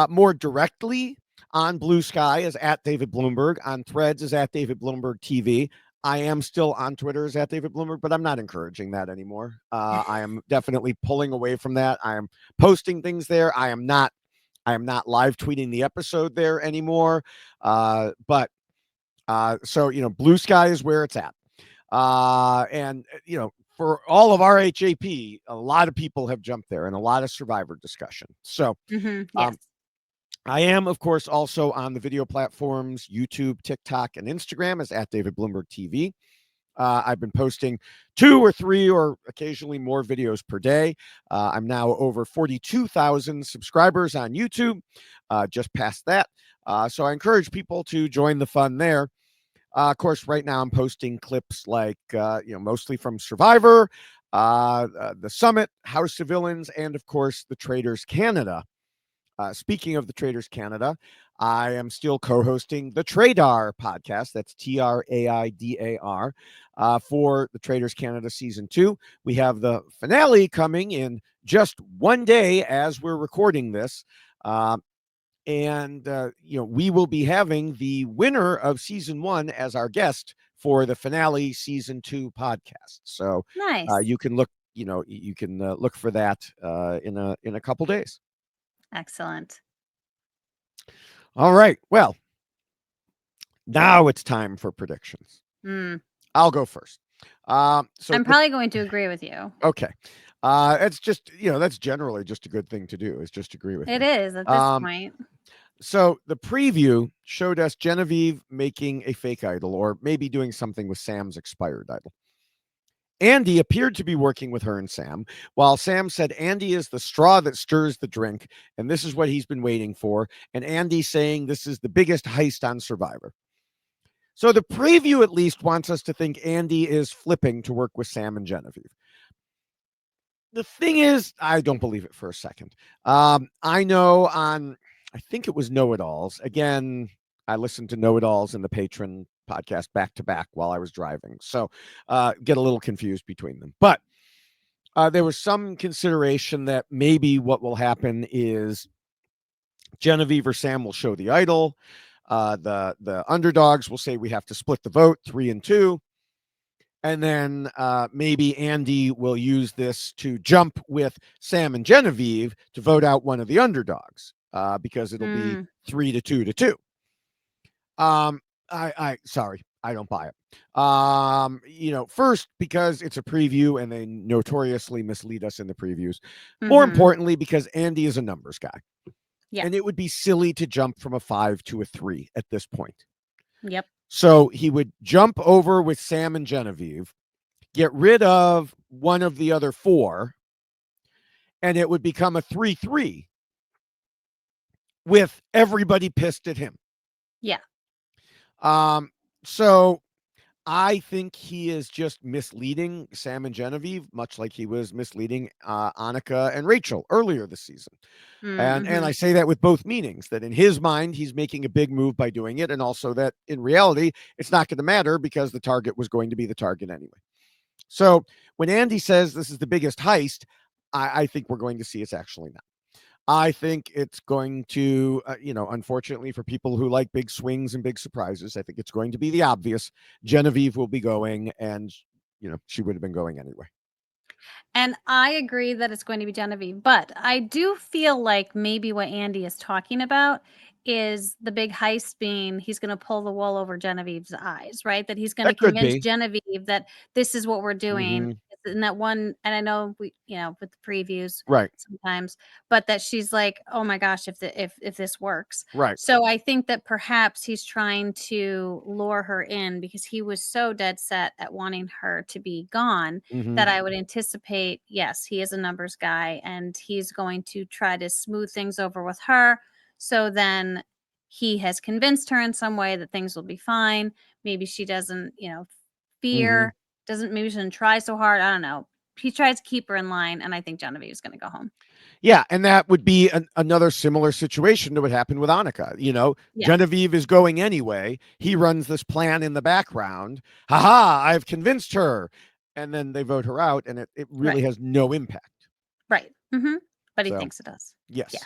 more directly on Blue Sky as at David Bloomberg, on Threads as at David Bloomberg TV. I am still on Twitter as at David Bloomberg, but I'm not encouraging that anymore. I am definitely pulling away from that. I am posting things there. I am not live tweeting the episode there anymore. So Blue Sky is where it's at. And for all of RHAP, a lot of people have jumped there and a lot of Survivor discussion. So yes. I am, of course, also on the video platforms, YouTube, TikTok, and Instagram as at David Bloomberg TV. I've been posting 2 or 3 or occasionally more videos per day. I'm now over 42,000 subscribers on YouTube, just past that. So I encourage people to join the fun there. Of course, right now I'm posting clips like, mostly from Survivor, the Summit, House of Villains, and of course, the Traders Canada. Speaking of the Traders Canada, I am still co-hosting the Tradar podcast. That's TRAIDAR for the Traders Canada Season 2. We have the finale coming in just one day as we're recording this. We will be having the winner of Season 1 as our guest for the finale Season 2 podcast. So nice. You can look, look for that in a couple days. Excellent. All right. Well, now it's time for predictions. I'll go first. I'm probably going to agree with you. Okay. It's just, that's generally just a good thing to do, is just agree with you. It is at this point. So the preview showed us Genevieve making a fake idol, or maybe doing something with Sam's expired idol. Andy appeared to be working with her and Sam, while Sam said Andy is the straw that stirs the drink, and this is what he's been waiting for. And Andy saying this is the biggest heist on Survivor. So the preview at least wants us to think Andy is flipping to work with Sam and Genevieve. The thing is, I don't believe it for a second. I know I think it was Know It Alls. Again, I listened to Know It Alls and the Patron podcast back to back while I was driving. So get a little confused between them. But there was some consideration that maybe what will happen is Genevieve or Sam will show the idol. The underdogs will say we have to split the vote 3-2. And then maybe Andy will use this to jump with Sam and Genevieve to vote out one of the underdogs because it'll be 3-2. Sorry, I don't buy it. First because it's a preview and they notoriously mislead us in the previews. More importantly, because Andy is a numbers guy. Yeah. And it would be silly to jump from a 5 to a 3 at this point. Yep. So he would jump over with Sam and Genevieve, get rid of one of the other 4, and it would become a 3-3 with everybody pissed at him. Yeah. So I think he is just misleading Sam and Genevieve, much like he was misleading Annika and Rachel earlier this season. And I say that with both meanings, that in his mind, he's making a big move by doing it. And also that in reality, it's not going to matter because the target was going to be the target anyway. So when Andy says this is the biggest heist, I think we're going to see it's actually not. I think it's going to, unfortunately for people who like big swings and big surprises, I think it's going to be the obvious. Genevieve will be going, and, she would have been going anyway. And I agree that it's going to be Genevieve, but I do feel like maybe what Andy is talking about is the big heist being he's going to pull the wool over Genevieve's eyes, right? That he's going to That could convince be. Genevieve that this is what we're doing. Mhm. And that one, and I know we, with the previews Right. sometimes, but that she's like, oh my gosh, if this works. Right. So I think that perhaps he's trying to lure her in because he was so dead set at wanting her to be gone that I would anticipate, yes, he is a numbers guy and he's going to try to smooth things over with her. So then he has convinced her in some way that things will be fine. Maybe she doesn't, fear, maybe she doesn't try so hard. I don't know. He tries to keep her in line, and I think Genevieve is going to go home. Yeah, and that would be another similar situation to what happened with Annika. Yeah. Genevieve is going anyway. He runs this plan in the background. Haha, I've convinced her. And then they vote her out, and it really has no impact. Right. But he So, thinks it does. yes. Yeah.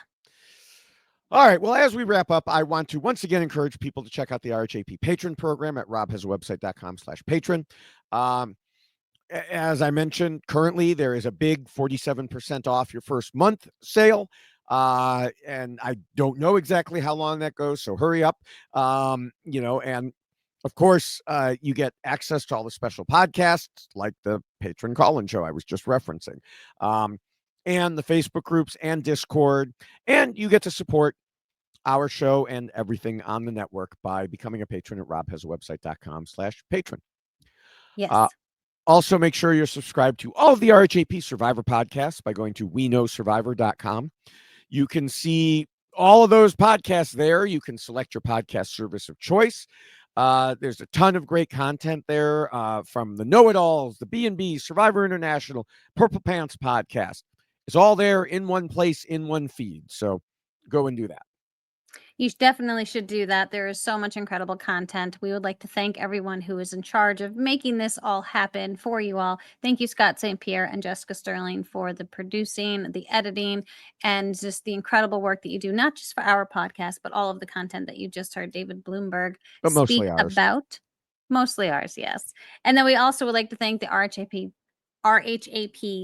All right. Well, as we wrap up, I want to once again encourage people to check out the RHAP patron program at robhasawebsite.com/patron. As I mentioned, currently there is a big 47% off your first month sale. And I don't know exactly how long that goes, so hurry up. And of course, you get access to all the special podcasts like the Patron Call-In Show I was just referencing, and the Facebook groups and Discord, and you get to support our show and everything on the network by becoming a patron at robhasawebsite.com/patron. Yes. Also, make sure you're subscribed to all of the RHAP Survivor podcasts by going to weknowsurvivor.com. You can see all of those podcasts there. You can select your podcast service of choice. There's a ton of great content there from the Know It Alls, the B&B, Survivor International, Purple Pants podcast. It's all there in one place, in one feed. So go and do that. You definitely should do that. There is so much incredible content. We would like to thank everyone who is in charge of making this all happen for you all. Thank you, Scott St. Pierre and Jessica Sterling, for the producing, the editing, and just the incredible work that you do, not just for our podcast, but all of the content that you just heard David Bloomberg But speak mostly ours. about. Mostly ours, yes. And then we also would like to thank the RHAP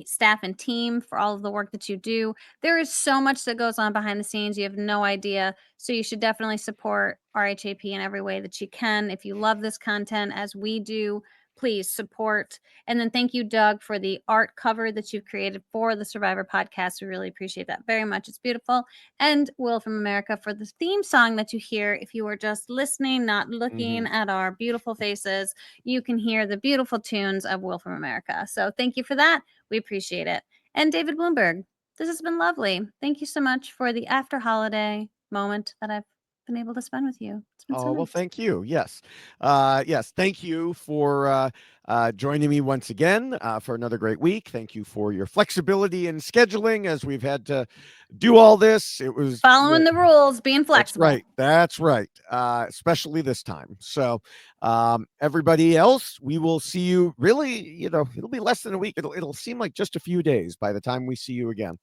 staff and team for all of the work that you do. There is so much that goes on behind the scenes. You have no idea. So you should definitely support RHAP in every way that you can. If you love this content as we do, please support. And then thank you, Doug, for the art cover that you've created for the Survivor podcast. We really appreciate that very much. It's beautiful. And Will from America for the theme song that you hear. If you are just listening, not looking at our beautiful faces, you can hear the beautiful tunes of Will from America. So thank you for that. We appreciate it. And David Bloomberg, this has been lovely. Thank you so much for the after holiday moment that I've been able to spend with you. It's been so Oh, well, nice. thank you. Yes. Yes. Thank you for joining me once again for another great week. Thank you for your flexibility in scheduling as we've had to do all this. It was Following the rules, being flexible. That's right. That's right. Especially this time. So, everybody else, we will see you really, it'll be less than a week. It'll seem like just a few days by the time we see you again,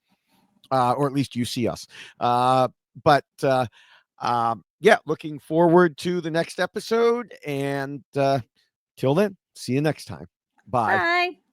or at least you see us. But yeah, looking forward to the next episode. And till then, see you next time. Bye. Bye.